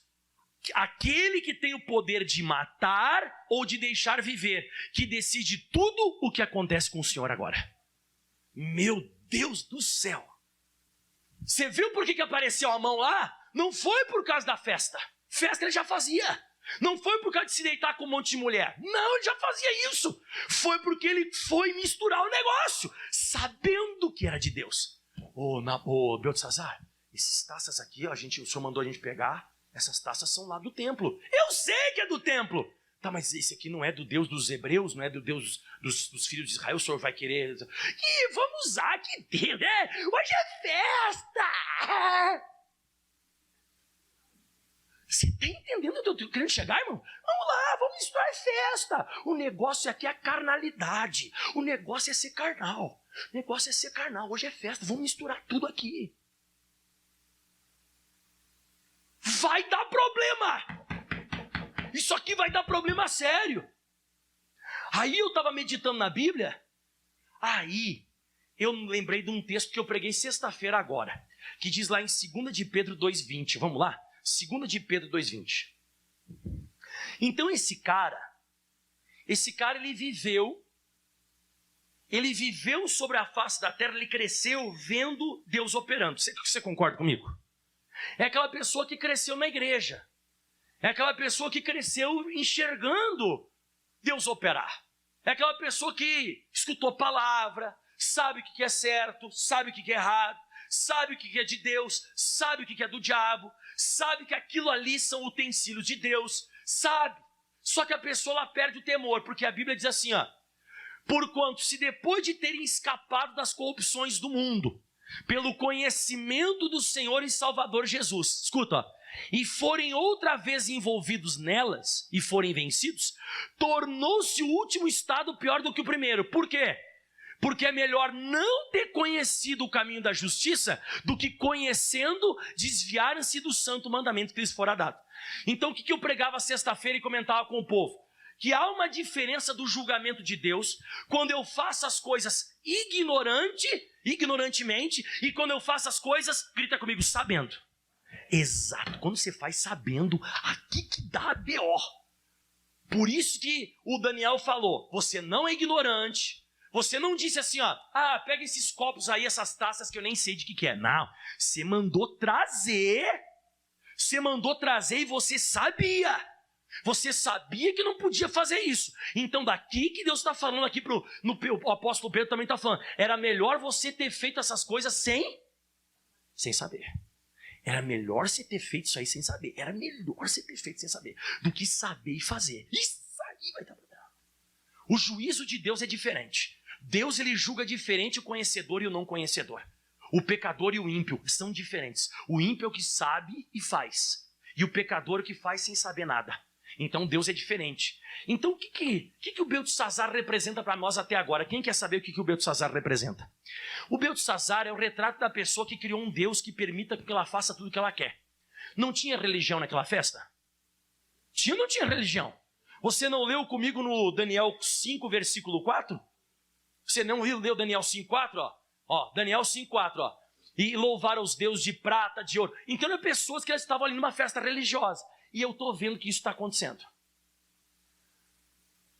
Aquele que tem o poder de matar ou de deixar viver, que decide tudo o que acontece com o Senhor agora. Meu Deus do céu! Você viu por que apareceu a mão lá? Não foi por causa da festa. Festa ele já fazia. Não foi por causa de se deitar com um monte de mulher. Não, ele já fazia isso. Foi porque ele foi misturar o negócio, sabendo que era de Deus. Ô Beltesazar, esses taças aqui, ó, o Senhor mandou a gente pegar. Essas taças são lá do templo. Eu sei que é do templo. Tá, mas esse aqui não é do Deus dos hebreus, não é do Deus dos filhos de Israel, o Senhor vai querer... Ih, vamos usar aqui Deus, né? Hoje é festa! Você tá entendendo onde eu tô querendo chegar, irmão? Vamos lá, vamos misturar festa. O negócio aqui é a carnalidade. O negócio é ser carnal. O negócio é ser carnal. Hoje é festa, vamos misturar tudo aqui. Vai dar problema. Isso aqui vai dar problema sério. Aí eu estava meditando na Bíblia. Aí eu lembrei de um texto que eu preguei sexta-feira agora. Que diz lá em 2 de Pedro 2,20. Vamos lá? 2 de Pedro 2,20. Então esse cara ele viveu sobre a face da terra, ele cresceu vendo Deus operando. Você concorda comigo? É aquela pessoa que cresceu na igreja. É aquela pessoa que cresceu enxergando Deus operar. É aquela pessoa que escutou palavra, sabe o que é certo, sabe o que é errado, sabe o que é de Deus, sabe o que é do diabo, sabe que aquilo ali são utensílios de Deus, sabe. Só que a pessoa ela perde o temor, porque a Bíblia diz assim, ó, porquanto se depois de terem escapado das corrupções do mundo, pelo conhecimento do Senhor e Salvador Jesus, escuta, ó, e forem outra vez envolvidos nelas e forem vencidos, tornou-se o último estado pior do que o primeiro. Por quê? Porque é melhor não ter conhecido o caminho da justiça do que conhecendo desviarem-se do santo mandamento que lhes fora dado. Então o que eu pregava sexta-feira e comentava com o povo? que há uma diferença do julgamento de Deus quando eu faço as coisas ignorantemente, e quando eu faço as coisas, grita comigo, sabendo. Exato, quando você faz sabendo, aqui que dá a B.O. Por isso que o Daniel falou, você não é ignorante, você não disse assim, ó, pega esses copos aí, essas taças que eu nem sei de que é. Não, você mandou trazer e você sabia. Você sabia que não podia fazer isso. Então daqui que Deus está falando aqui, o apóstolo Pedro também está falando, era melhor você ter feito essas coisas sem saber. Era melhor você ter feito isso aí sem saber. Era melhor você ter feito sem saber do que saber e fazer. Isso aí vai dar problema. O juízo de Deus é diferente. Deus, ele julga diferente o conhecedor e o não conhecedor. O pecador e o ímpio são diferentes. O ímpio é o que sabe e faz. E o pecador é o que faz sem saber nada. Então Deus é diferente. Então o que o Beltesazar representa para nós até agora? Quem quer saber o que o Beltesazar representa? O Beltesazar é o retrato da pessoa que criou um Deus que permita que ela faça tudo o que ela quer. Não tinha religião naquela festa? Tinha ou não tinha religião? Você não leu comigo no Daniel 5, versículo 4? Você não leu Daniel 5, 4? Daniel 5, 4, ó. E louvaram os deuses de prata, de ouro. Então eram pessoas que estavam ali numa festa religiosa. E eu estou vendo que isso está acontecendo.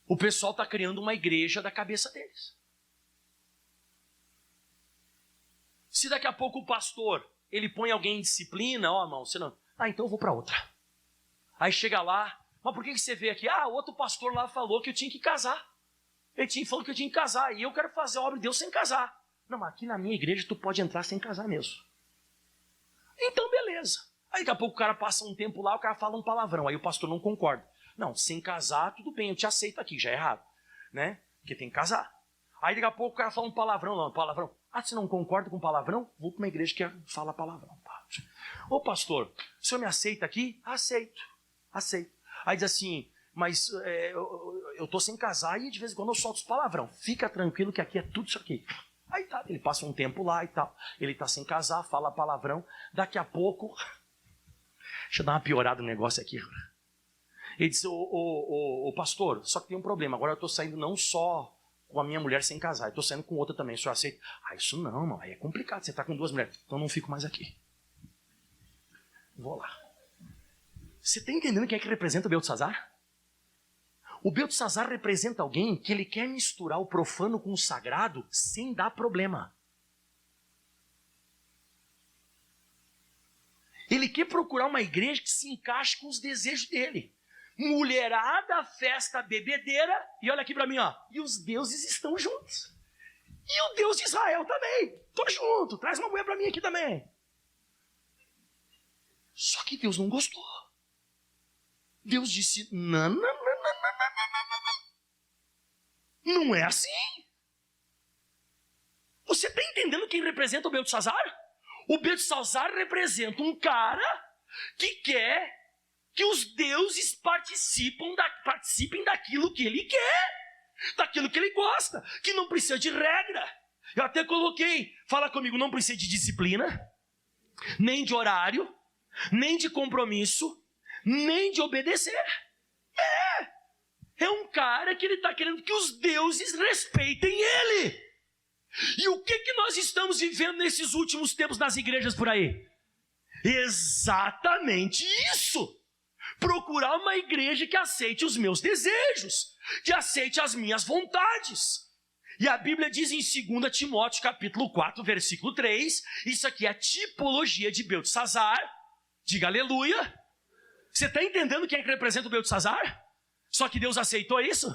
O pessoal está criando uma igreja da cabeça deles. Se daqui a pouco o pastor, ele põe alguém em disciplina, irmão, você não... então eu vou para outra. Aí chega lá, mas por que você veio aqui? Outro pastor lá falou que eu tinha que casar. Ele falou que eu tinha que casar, e eu quero fazer a obra de Deus sem casar. Não, mas aqui na minha igreja tu pode entrar sem casar mesmo. Então beleza. Aí daqui a pouco o cara passa um tempo lá, o cara fala um palavrão, aí o pastor não concorda. Não, sem casar, tudo bem, eu te aceito aqui, já é errado, né? Porque tem que casar. Aí daqui a pouco o cara fala um palavrão, você não concorda com palavrão? Vou para uma igreja que fala palavrão. Ô pastor, o senhor me aceita aqui? Aceito. Aí diz assim, mas eu tô sem casar e de vez em quando eu solto os palavrão. Fica tranquilo que aqui é tudo isso aqui. Aí tá, ele passa um tempo lá e tal, ele tá sem casar, fala palavrão, daqui a pouco... Deixa eu dar uma piorada no negócio aqui. Ele disse, ô pastor, só que tem um problema. Agora eu estou saindo não só com a minha mulher sem casar, eu estou saindo com outra também. O senhor aceita? Isso não, irmão, aí é complicado. Você está com 2 mulheres. Então não fico mais aqui. Vou lá. Você está entendendo quem é que representa o Beltesazar? O Beltesazar representa alguém que ele quer misturar o profano com o sagrado sem dar problema. Ele quer procurar uma igreja que se encaixe com os desejos dele. Mulherada, festa, bebedeira. E olha aqui para mim, e os deuses estão juntos. E o Deus de Israel também. Tô junto, traz uma mulher para mim aqui também. Só que Deus não gostou. Deus disse, não é assim. Você está entendendo quem representa o Beltesazar? O Beltesazar representa um cara que quer que os deuses participem daquilo que ele quer, daquilo que ele gosta, que não precisa de regra. Eu até coloquei, fala comigo, não precisa de disciplina, nem de horário, nem de compromisso, nem de obedecer. É um cara que ele está querendo que os deuses respeitem ele. E o que nós estamos vivendo nesses últimos tempos nas igrejas por aí? Exatamente isso! Procurar uma igreja que aceite os meus desejos, que aceite as minhas vontades. E a Bíblia diz em 2 Timóteo capítulo 4, versículo 3, isso aqui é a tipologia de Beltesazar. Diga aleluia! Você está entendendo quem é que representa o Beltesazar? Só que Deus aceitou isso?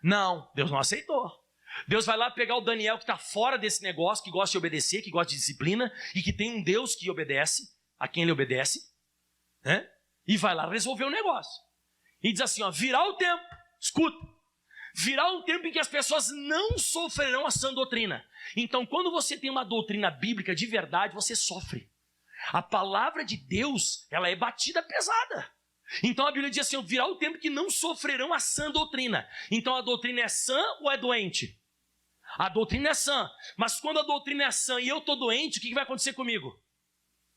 Não, Deus não aceitou. Deus vai lá pegar o Daniel que está fora desse negócio, que gosta de obedecer, que gosta de disciplina, e que tem um Deus que obedece, a quem ele obedece, né? E vai lá resolver o negócio. E diz assim, virá o tempo, escuta, virá um tempo em que as pessoas não sofrerão a sã doutrina. Então, quando você tem uma doutrina bíblica de verdade, você sofre. A palavra de Deus, ela é batida pesada. Então a Bíblia diz assim, virá o tempo que não sofrerão a sã doutrina. Então a doutrina é sã ou é doente? A doutrina é sã, mas quando a doutrina é sã e eu estou doente, o que vai acontecer comigo?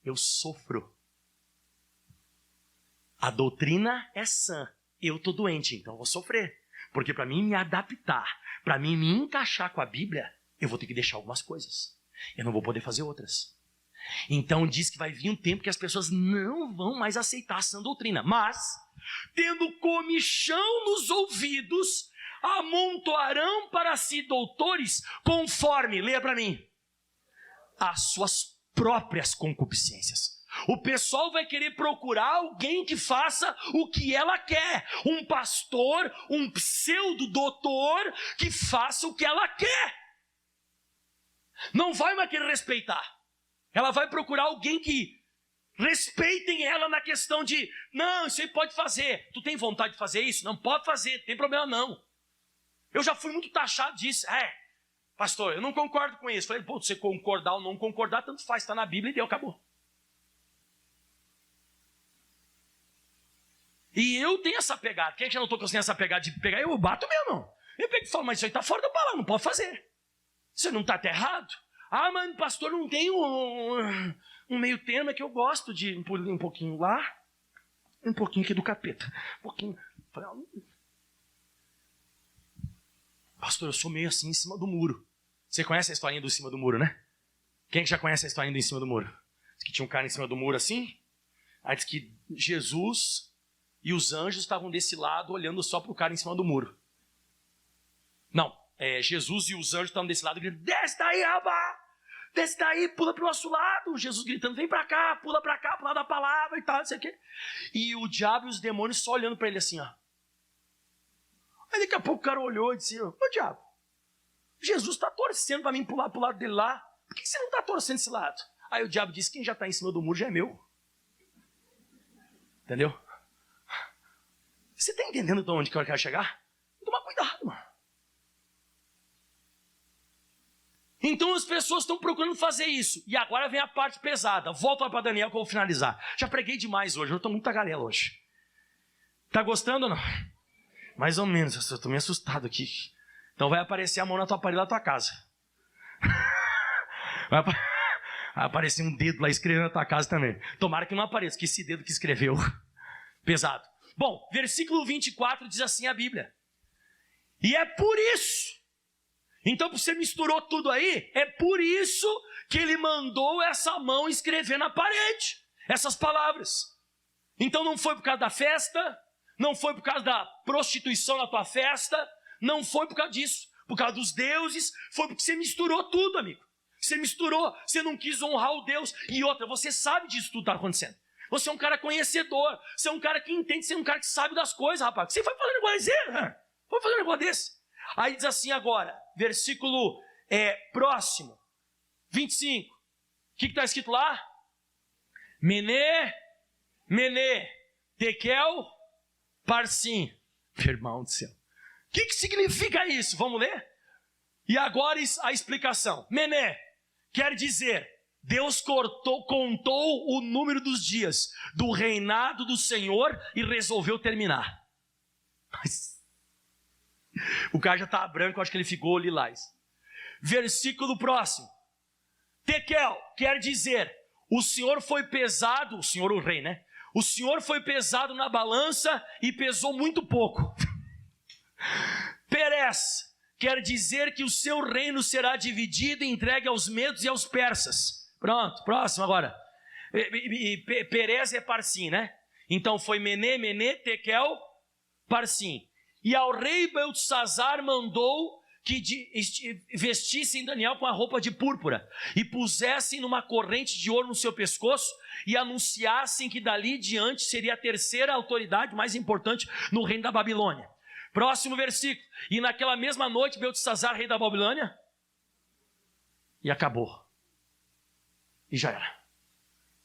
Eu sofro. A doutrina é sã, eu tô doente, então eu vou sofrer. Porque para mim me adaptar, para mim me encaixar com a Bíblia, eu vou ter que deixar algumas coisas. Eu não vou poder fazer outras. Então diz que vai vir um tempo que as pessoas não vão mais aceitar a sã doutrina. Mas, tendo comichão nos ouvidos, amontoarão para si doutores conforme, leia para mim, as suas próprias concupiscências. O pessoal vai querer procurar alguém que faça o que ela quer. Um pastor, um pseudo-doutor que faça o que ela quer. Não vai mais querer respeitar. Ela vai procurar alguém que respeitem ela na questão de, não, isso aí pode fazer. Tu tem vontade de fazer isso? Não pode fazer, não tem problema não. Eu já fui muito taxado disso. Pastor, eu não concordo com isso. Falei, pô, você concordar ou não concordar, tanto faz, está na Bíblia e deu, acabou. E eu tenho essa pegada. Quem é que já notou que eu tenho essa pegada de pegar? Eu bato mesmo, não. Eu pego e falo, mas isso aí está fora da palavra, não pode fazer. Isso não está até errado? Ah, mas pastor, não tem um meio termo, é que eu gosto de um pouquinho lá, um pouquinho aqui do capeta. Um pouquinho. Pastor, eu sou meio assim em cima do muro. Você conhece a historinha do em cima do muro, né? Quem que já conhece a historinha do em cima do muro? Diz que tinha um cara em cima do muro assim. Aí diz que Jesus e os anjos estavam desse lado olhando só para o cara em cima do muro. Não, Jesus e os anjos estavam desse lado gritando, desce daí, rapaz! Desce daí, pula para o nosso lado. Jesus gritando, vem para cá, pro lado da palavra e tal, não sei o quê. E o diabo e os demônios só olhando para ele assim, ó. Aí daqui a pouco o cara olhou e disse, ô diabo, Jesus está torcendo para mim pular pro lado dele lá. Por que você não está torcendo esse lado? Aí o diabo disse, quem já está em cima do muro já é meu. Entendeu? Você está entendendo de onde que eu quero chegar? Toma cuidado, mano. Então as pessoas estão procurando fazer isso. E agora vem a parte pesada. Volta para Daniel que eu vou finalizar. Já preguei demais hoje, eu estou muito tagarela hoje. Tá gostando ou não? Mais ou menos, eu estou meio assustado aqui. Então vai aparecer a mão na tua parede da tua casa. Vai aparecer um dedo lá escrevendo na tua casa também. Tomara que não apareça, que esse dedo que escreveu. Pesado. Bom, versículo 24 diz assim a Bíblia. E é por isso. Então você misturou tudo aí. É por isso que ele mandou essa mão escrever na parede. Essas palavras. Então não foi por causa da festa. Não foi por causa da prostituição na tua festa. Não foi por causa disso. Por causa dos deuses. Foi porque você misturou tudo, amigo. Você misturou. Você não quis honrar o Deus. E outra, você sabe disso tudo está acontecendo. Você é um cara conhecedor. Você é um cara que entende. Você é um cara que sabe das coisas, rapaz. Você vai fazer um negócio desse? Vai fazer um negócio desse? Aí diz assim agora. Versículo próximo. 25. O que está escrito lá? Mené, Tekel, Parsim. Irmão do céu. O que significa isso? Vamos ler? E agora a explicação. Mené quer dizer, Deus contou o número dos dias do reinado do Senhor e resolveu terminar. Mas o cara já está branco, acho que ele ficou lilás. Versículo próximo. Tekel quer dizer, o Senhor foi pesado, o Senhor o rei, né? O Senhor foi pesado na balança e pesou muito pouco. Perez quer dizer que o seu reino será dividido e entregue aos medos e aos persas. Pronto, próximo agora. Perez é Parsim, né? Então foi Mené, Tekel, Parsim. E ao rei Beltesazar mandou que vestissem Daniel com a roupa de púrpura e pusessem numa corrente de ouro no seu pescoço e anunciassem que dali diante seria a terceira autoridade mais importante no reino da Babilônia. Próximo versículo. E naquela mesma noite Beltesazar, rei da Babilônia, e acabou. E já era.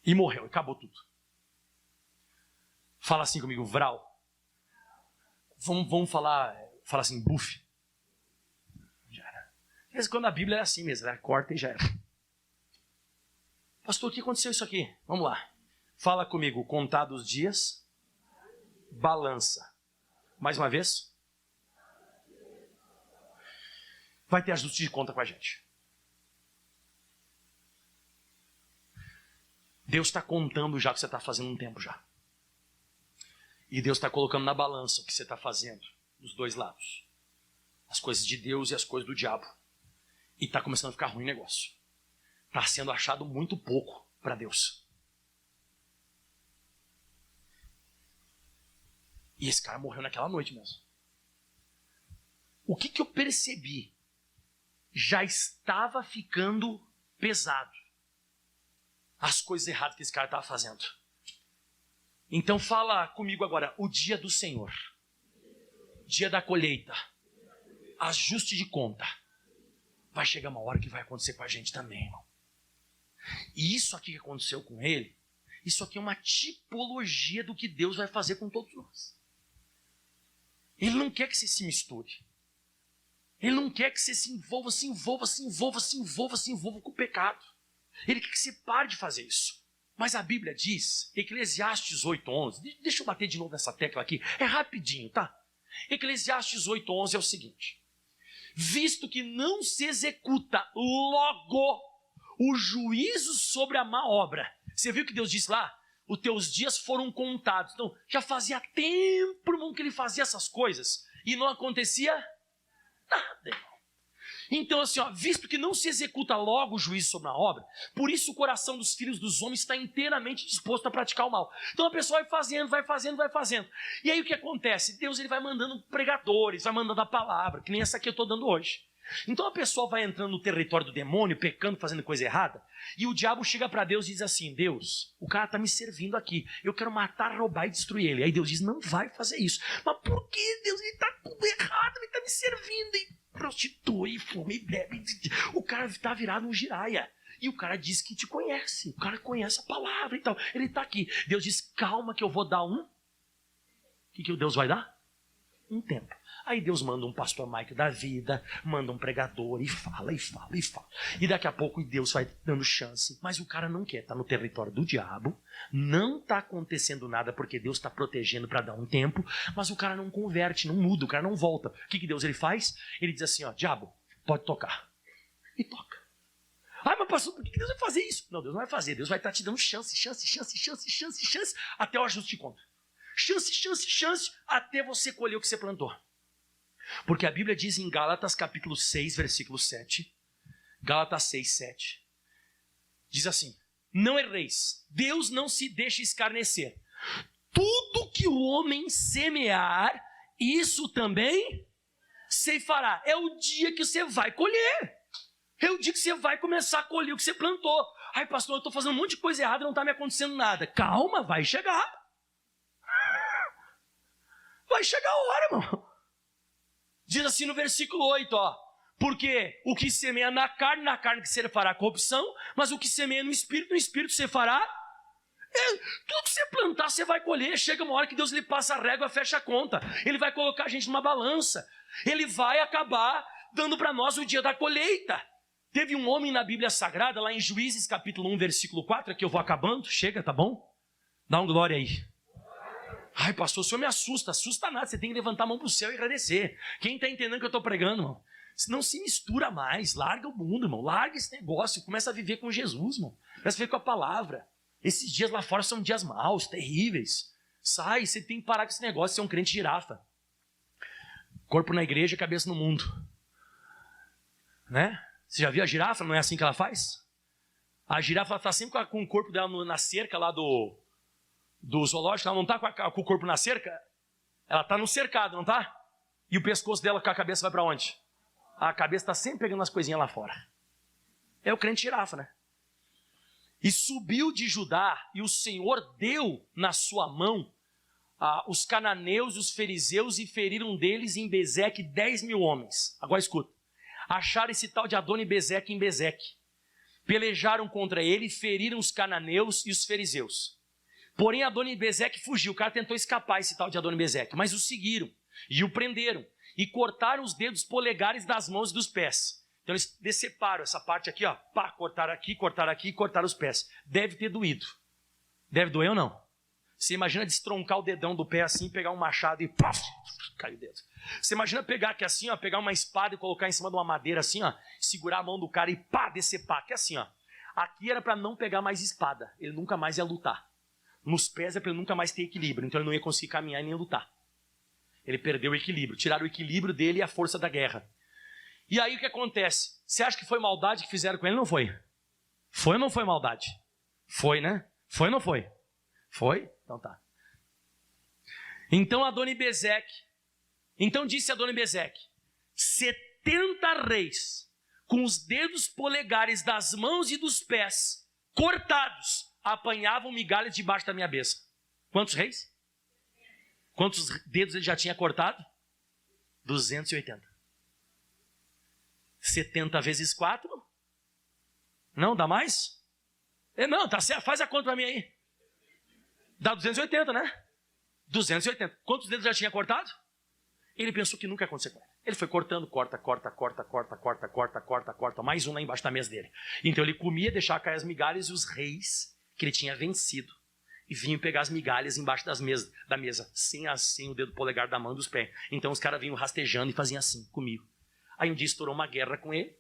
E morreu, acabou tudo. Fala assim comigo, Vral. Vamos falar assim, buff. Já era. De vez em quando a Bíblia é assim mesmo, ela corta e já era. Pastor, o que aconteceu isso aqui? Vamos lá. Fala comigo, contados dias, balança. Mais uma vez. Vai ter ajuste de conta com a gente. Deus está contando já o que você está fazendo um tempo já. E Deus está colocando na balança o que você está fazendo, dos dois lados. As coisas de Deus e as coisas do diabo. E está começando a ficar ruim o negócio. Está sendo achado muito pouco para Deus. E esse cara morreu naquela noite mesmo. O que eu percebi? Já estava ficando pesado. As coisas erradas que esse cara estava fazendo. Então fala comigo agora, o dia do Senhor. Dia da colheita. Ajuste de conta. Vai chegar uma hora que vai acontecer com a gente também, irmão. E isso aqui que aconteceu com ele, isso aqui é uma tipologia do que Deus vai fazer com todos nós. Ele não quer que você se misture. Ele não quer que você se envolva com o pecado. Ele quer que você pare de fazer isso. Mas a Bíblia diz, Eclesiastes 8:11, deixa eu bater de novo nessa tecla aqui, é rapidinho, tá? Eclesiastes 8:11 é o seguinte: visto que não se executa logo o juízo sobre a má obra. Você viu que Deus disse lá? Os teus dias foram contados. Então, já fazia tempo, irmão, que ele fazia essas coisas e não acontecia nada, irmão. Então, assim, visto que não se executa logo o juízo sobre a obra, por isso o coração dos filhos dos homens está inteiramente disposto a praticar o mal. Então a pessoa vai fazendo. E aí o que acontece? Deus ele vai mandando pregadores, vai mandando a palavra, que nem essa que eu estou dando hoje. Então a pessoa vai entrando no território do demônio, pecando, fazendo coisa errada, e o diabo chega para Deus e diz assim: Deus, o cara está me servindo aqui, eu quero matar, roubar e destruir ele. Aí Deus diz: não vai fazer isso. Mas por que, Deus? Ele está tudo errado, ele está me servindo, e prostitui, fuma e bebe. O cara está virado um giraia. E o cara diz que te conhece, o cara conhece a palavra e tal. Ele está aqui. Deus diz: calma que eu vou dar um... O que Deus vai dar? Um tempo. Aí Deus manda um pastor Mike da vida, manda um pregador e fala. E daqui a pouco Deus vai dando chance. Mas o cara não quer, está no território do diabo, não está acontecendo nada porque Deus está protegendo para dar um tempo, mas o cara não converte, não muda, o cara não volta. O que Deus ele faz? Ele diz assim: diabo, pode tocar. E toca. Mas pastor, por que Deus vai fazer isso? Não, Deus não vai fazer, Deus vai estar te dando chance, até o ajuste de conta. Chance, até você colher o que você plantou. Porque a Bíblia diz em Gálatas capítulo 6, versículo 7, Gálatas 6, 7, diz assim: não erreis, Deus não se deixa escarnecer. Tudo que o homem semear, isso também ceifará. É o dia que você vai colher. É o dia que você vai começar a colher o que você plantou. Ai, pastor, eu estou fazendo um monte de coisa errada e não está me acontecendo nada. Calma, vai chegar. Vai chegar a hora, irmão. Diz assim no versículo 8, porque o que semeia na carne que você fará corrupção, mas o que semeia no espírito você fará... tudo que você plantar, você vai colher. Chega uma hora que Deus lhe passa a régua, fecha a conta. Ele vai colocar a gente numa balança. Ele vai acabar dando para nós o dia da colheita. Teve um homem na Bíblia Sagrada, lá em Juízes capítulo 1, versículo 4, aqui eu vou acabando, chega, tá bom? Dá um glória aí. Ai, pastor, o senhor me assusta nada, você tem que levantar a mão para o céu e agradecer. Quem está entendendo o que eu estou pregando, irmão? Não se mistura mais, larga o mundo, irmão, larga esse negócio, começa a viver com Jesus, irmão. Começa a viver com a palavra. Esses dias lá fora são dias maus, terríveis. Sai, você tem que parar com esse negócio, você é um crente girafa. Corpo na igreja, cabeça no mundo. Né? Você já viu a girafa? Não é assim que ela faz? A girafa está sempre com o corpo dela na cerca lá do zoológico. Ela não está com o corpo na cerca? Ela está no cercado, não está? E o pescoço dela com a cabeça vai para onde? A cabeça está sempre pegando as coisinhas lá fora. É o crente girafa, né? E subiu de Judá, e o Senhor deu na sua mão os cananeus, os fariseus, e feriram deles em Bezeque 10.000 homens. Agora escuta. Acharam esse tal de Adoni-Bezeque em Bezeque. Pelejaram contra ele, feriram os cananeus e os fariseus. Porém, Adoni-Bezeque fugiu. O cara tentou escapar, esse tal de Adoni-Bezeque, mas o seguiram e o prenderam e cortaram os dedos polegares das mãos e dos pés. Então eles deceparam essa parte aqui, cortaram aqui, e cortaram os pés. Deve ter doído. Deve doer ou não? Você imagina destroncar o dedão do pé assim, pegar um machado e paf, cai o dedo. Você imagina pegar aqui assim, pegar uma espada e colocar em cima de uma madeira assim, segurar a mão do cara e decepar, que é assim, Aqui era para não pegar mais espada, ele nunca mais ia lutar. Nos pés é para ele nunca mais ter equilíbrio. Então ele não ia conseguir caminhar e nem lutar. Ele perdeu o equilíbrio. Tiraram o equilíbrio dele e a força da guerra. E aí o que acontece? Você acha que foi maldade que fizeram com ele? Não foi. Foi ou não foi maldade? Foi, né? Foi ou não foi? Foi? Então tá. Então disse Adoni-Bezeque, 70 reis, com os dedos polegares das mãos e dos pés cortados, apanhavam migalhas debaixo da minha besta. Quantos reis? Quantos dedos ele já tinha cortado? 280. 70 vezes 4? Não, dá mais? Não, tá certo, faz a conta para mim aí. Dá 280, né? 280. Quantos dedos já tinha cortado? Ele pensou que nunca ia acontecer com ele. Ele foi cortando, corta, mais um lá embaixo da mesa dele. Então ele comia, deixava cair as migalhas e os reis que ele tinha vencido e vinham pegar as migalhas embaixo da mesa, sem assim o dedo polegar da mão e dos pés. Então os caras vinham rastejando e faziam assim comigo. Aí um dia estourou uma guerra com ele.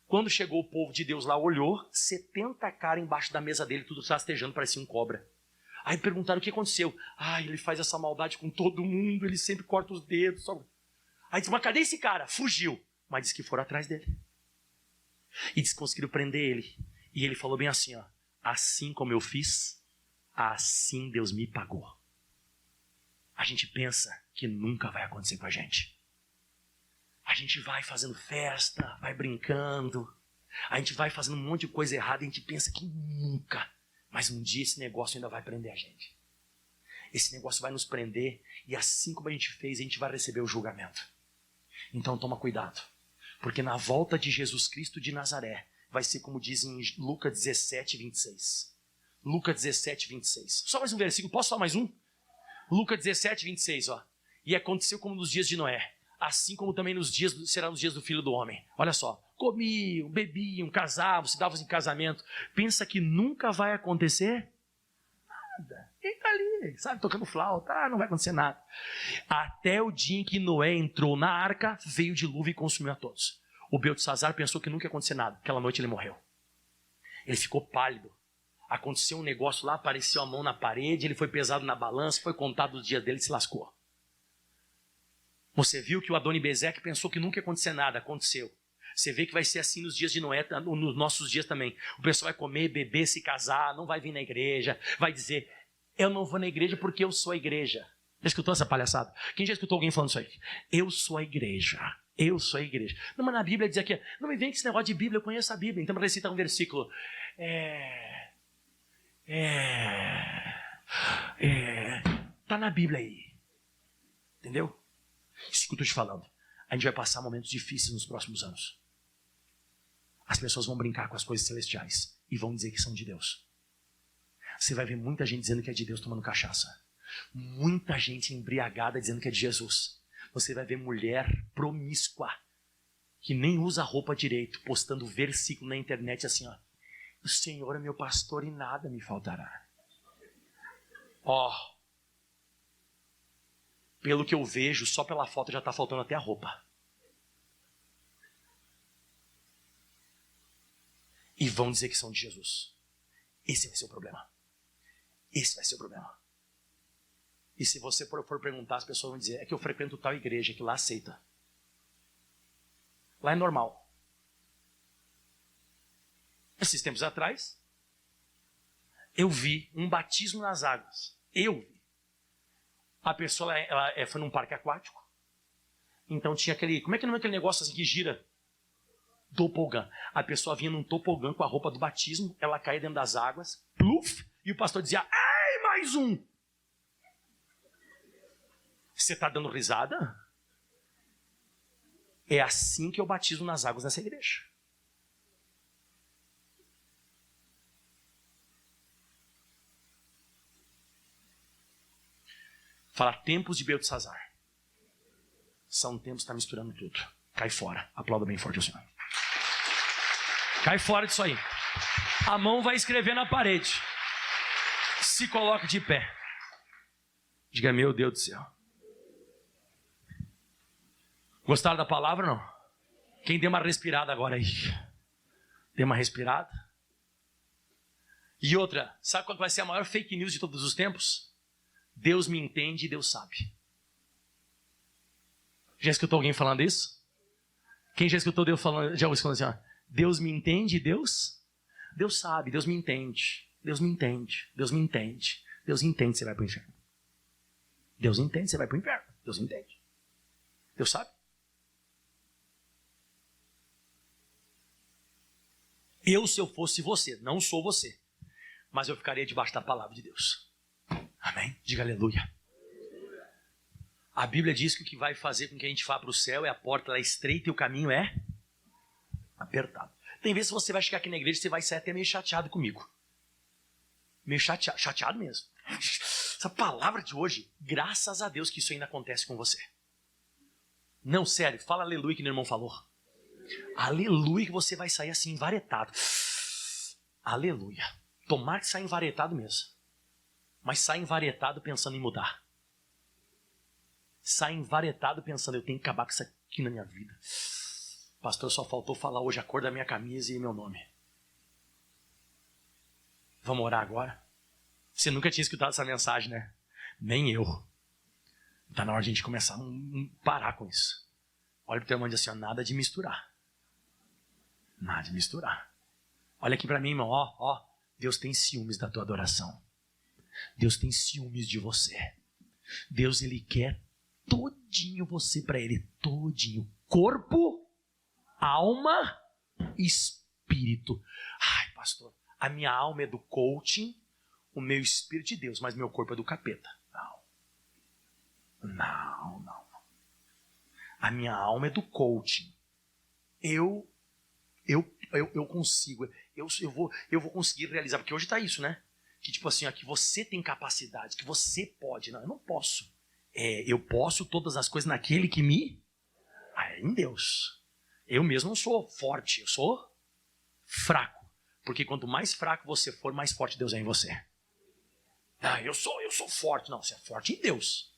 Quando chegou o povo de Deus lá, olhou, 70 caras embaixo da mesa dele, tudo rastejando, parecia um cobra. Aí perguntaram o que aconteceu. Ele faz essa maldade com todo mundo, ele sempre corta os dedos. Aí disse, mas cadê esse cara? Fugiu. Mas disse que foram atrás dele. E disse que conseguiram prender ele. E ele falou bem assim, assim como eu fiz, assim Deus me pagou. A gente pensa que nunca vai acontecer com a gente. A gente vai fazendo festa, vai brincando, a gente vai fazendo um monte de coisa errada e a gente pensa que nunca. Mas um dia esse negócio ainda vai prender a gente. Esse negócio vai nos prender e assim como a gente fez, a gente vai receber o julgamento. Então toma cuidado, porque na volta de Jesus Cristo de Nazaré, vai ser como diz em Lucas 17, 26. Lucas 17, 26. Só mais um versículo, posso só mais um? Lucas 17, 26, E aconteceu como nos dias de Noé, assim como também será nos dias do Filho do Homem. Olha só, comiam, bebiam, casavam, se davam em casamento. Pensa que nunca vai acontecer nada. Ele está ali, sabe, tocando flauta, não vai acontecer nada. Até o dia em que Noé entrou na arca, veio o dilúvio e consumiu a todos. O Beltesazar pensou que nunca ia acontecer nada. Aquela noite ele morreu. Ele ficou pálido. Aconteceu um negócio lá, apareceu a mão na parede, ele foi pesado na balança, foi contado os dias dele e se lascou. Você viu que o Adoni-Bezeque pensou que nunca ia acontecer nada, aconteceu. Você vê que vai ser assim nos dias de Noé, nos nossos dias também. O pessoal vai comer, beber, se casar, não vai vir na igreja, vai dizer, eu não vou na igreja porque eu sou a igreja. Já escutou essa palhaçada? Quem já escutou alguém falando isso aí? Eu sou a igreja, eu sou a igreja. Não, mas na Bíblia diz aqui, não me vem com esse negócio de Bíblia, eu conheço a Bíblia. Então para recitar um versículo, tá na Bíblia aí, entendeu? Isso que eu estou te falando. A gente vai passar momentos difíceis nos próximos anos. As pessoas vão brincar com as coisas celestiais e vão dizer que são de Deus. Você vai ver muita gente dizendo que é de Deus tomando cachaça. Muita gente embriagada dizendo que é de Jesus. Você vai ver mulher promíscua que nem usa roupa direito, postando versículo na internet assim, o Senhor é meu pastor e nada me faltará. Pelo que eu vejo, só pela foto já está faltando até a roupa. E vão dizer que são de Jesus. Esse vai ser o problema. Esse vai ser o problema. E se você for perguntar, as pessoas vão dizer, é que eu frequento tal igreja, que lá aceita. Lá é normal. Esses tempos atrás, eu vi um batismo nas águas. Eu vi. A pessoa ela foi num parque aquático. Então tinha aquele... Como é que não é aquele negócio assim que gira? Tobogã. A pessoa vinha num tobogã com a roupa do batismo. Ela caía dentro das águas. Pluf! E o pastor dizia, ai, mais um! Você está dando risada? É assim que eu batizo nas águas nessa igreja. Fala tempos de Beltesazar. São tempos que está misturando tudo. Cai fora. Aplauda bem forte o Senhor. Cai fora disso aí. A mão vai escrever na parede. Se coloque de pé. Diga, meu Deus do céu. Gostaram da palavra ou não? Quem deu uma respirada agora aí? Deu uma respirada? E outra, sabe qual vai ser a maior fake news de todos os tempos? Deus me entende e Deus sabe. Já escutou alguém falando isso? Quem já escutou Deus falando, já ouviu falando assim, ó, Deus me entende e Deus sabe, Deus me entende, Deus me entende, Deus me entende, Deus entende, você vai para o inferno. Deus entende, você vai para o inferno. Deus entende. Deus sabe. Se eu fosse você, não sou você, mas eu ficaria debaixo da palavra de Deus. Amém? Diga aleluia. A Bíblia diz que o que vai fazer com que a gente vá para o céu é a porta lá estreita e o caminho é apertado. Tem vezes que você vai chegar aqui na igreja e você vai sair até meio chateado comigo. Meio chateado mesmo. Essa palavra de hoje, graças a Deus que isso ainda acontece com você. Não, sério, fala aleluia que meu irmão falou. Aleluia que você vai sair assim, envaretado. Aleluia. Tomara que saia envaretado mesmo. Mas sai envaretado pensando em mudar. Sai envaretado pensando, eu tenho que acabar com isso aqui na minha vida. Pastor, só faltou falar hoje a cor da minha camisa e meu nome. Vamos orar agora? Você nunca tinha escutado essa mensagem, né? Nem eu. Está na hora de a gente começar a parar com isso. Olha para o teu irmão e diz assim, ó, nada de misturar. Nada de misturar. Olha aqui para mim, irmão, ó. Deus tem ciúmes da tua adoração. Deus tem ciúmes de você. Deus, Ele quer todinho você para Ele. Todinho. Corpo, alma e espírito. Ai, pastor, a minha alma é do coaching, o meu espírito de Deus, mas meu corpo é do capeta. Não. A minha alma é do coaching. Eu consigo. Eu vou conseguir realizar. Porque hoje está isso, né? Que tipo assim, ó, que você tem capacidade, que você pode. Não, eu não posso. Eu posso todas as coisas naquele que me... em Deus. Eu mesmo não sou forte, eu sou fraco. Porque quanto mais fraco você for, mais forte Deus é em você. Eu sou forte. Não, você é forte em Deus.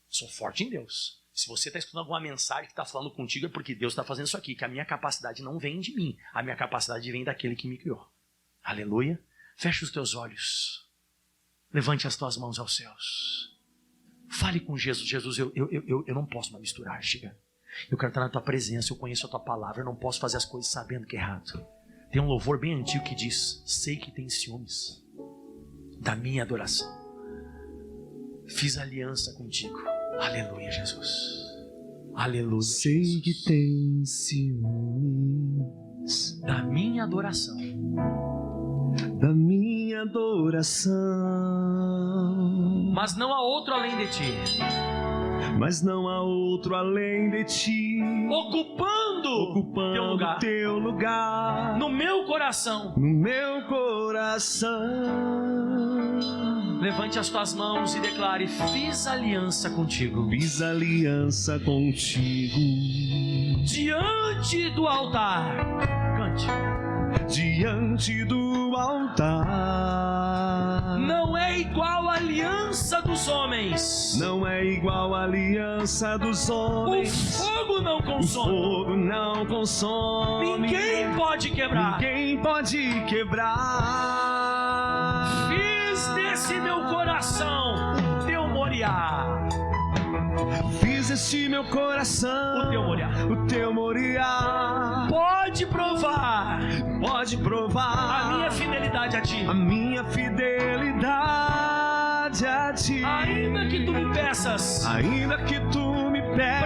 Sou forte em Deus. Se você está escutando alguma mensagem que está falando contigo, é porque Deus está fazendo isso aqui. Que a minha capacidade não vem de mim. A minha capacidade vem daquele que me criou. Aleluia. Feche os teus olhos. Levante as tuas mãos aos céus. Fale com Jesus. Jesus, eu não posso mais misturar. Chega. Eu quero estar na tua presença. Eu conheço a tua palavra. Eu não posso fazer as coisas sabendo que é errado. Tem um louvor bem antigo que diz: sei que tem ciúmes da minha adoração. Fiz aliança contigo. Aleluia, Jesus. Aleluia. Sei que tem ciúmes da minha adoração. Da minha adoração. Mas não há outro além de ti. Mas não há outro além de ti. Ocupando teu lugar. No meu coração. No meu coração. Levante as tuas mãos e declare: fiz aliança contigo. Fiz aliança contigo. Diante do altar. Cante. Diante do altar. Não é igual a aliança dos homens. Não é igual a aliança dos homens. O fogo não consome. O fogo não consome. Ninguém pode quebrar. Ninguém pode quebrar. Fiz desse meu coração o teu moriá. Fiz este meu coração o teu moriá. O teu moriá. Pode provar. Pode provar a minha fidelidade a ti. A minha fidelidade a ti. Ainda que tu me peças. Ainda que tu me peças.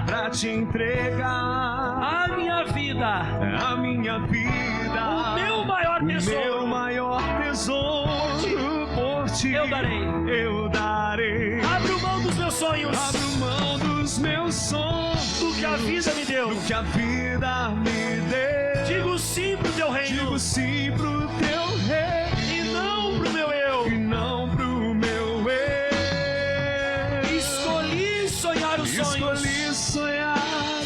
Pra te entregar. A minha vida. A minha vida. O meu maior tesouro. O meu maior tesouro por ti. Eu darei. Eu darei. Abro mão dos meus sonhos. Abro mão dos meus sonhos. Do que a vida me deu. Do que a vida me deu. Digo sim pro teu reino. Digo sim pro teu reino. E não pro meu eu. E não pro meu eu. Escolhi sonhar os sonhos. Escolhi sonhar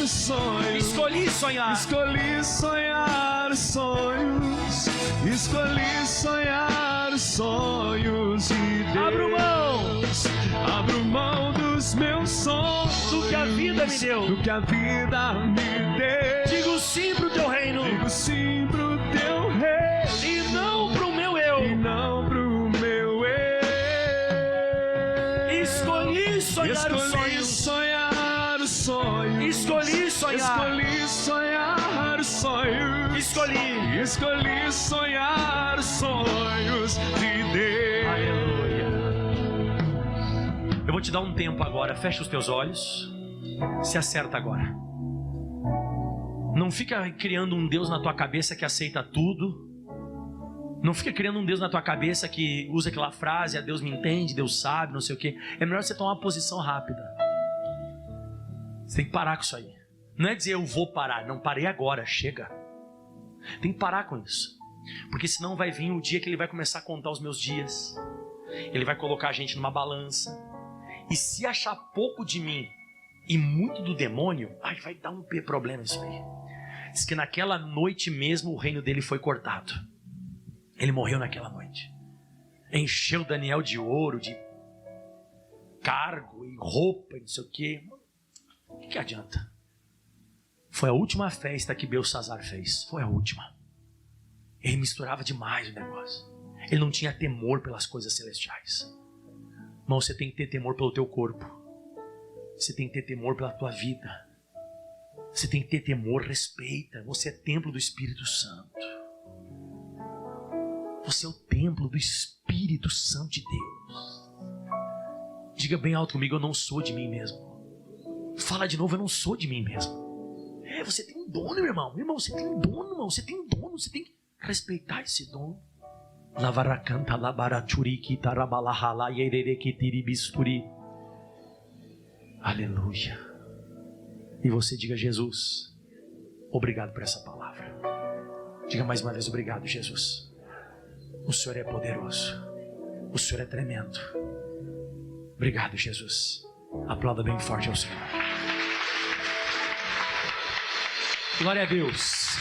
os sonhos. Escolhi sonhar. Escolhi sonhar os sonhos. Escolhi sonhar os sonhos de Deus. Abro mão. Abro mão dos meus sonhos. Do que a vida me deu. Do que a vida me deu. Digo sim pro teu reino. Digo sim pro teu reino. E não escolhi sonhar sonhos de Deus. Aleluia. Eu vou te dar um tempo agora. Fecha os teus olhos. Se acerta agora. Não fica criando um Deus na tua cabeça que aceita tudo. Não fica criando um Deus na tua cabeça que usa aquela frase: Deus me entende, Deus sabe, não sei o quê. É melhor você tomar uma posição rápida. Você tem que parar com isso aí. Não é dizer eu vou parar. Não, parei agora, chega. Tem que parar com isso. Porque senão vai vir o dia que ele vai começar a contar os meus dias. Ele vai colocar a gente numa balança. E se achar pouco de mim e muito do demônio, ai, vai dar um problema isso aí. Diz que naquela noite mesmo o reino dele foi cortado. Ele morreu naquela noite. Encheu Daniel de ouro, de cargo e roupa e não sei o quê. O que adianta? Foi a última festa que Belsazar fez. Foi a última. Ele misturava demais o negócio. Ele não tinha temor pelas coisas celestiais. Mas você tem que ter temor pelo teu corpo. Você tem que ter temor pela tua vida. Você tem que ter temor, respeita. Você é templo do Espírito Santo. Você é o templo do Espírito Santo de Deus. Diga bem alto comigo: eu não sou de mim mesmo. Fala de novo: eu não sou de mim mesmo. Você tem um dono, meu irmão. Meu irmão, você tem um dono, irmão. Você tem um dono. Você tem que respeitar esse dono. Lavaracanta labarachuriki tarabalahala yerereki tiribisturi. Aleluia. E você diga: Jesus, obrigado por essa palavra. Diga mais uma vez: obrigado, Jesus. O Senhor é poderoso. O Senhor é tremendo. Obrigado, Jesus. Aplauda bem forte ao Senhor. Glória a Deus.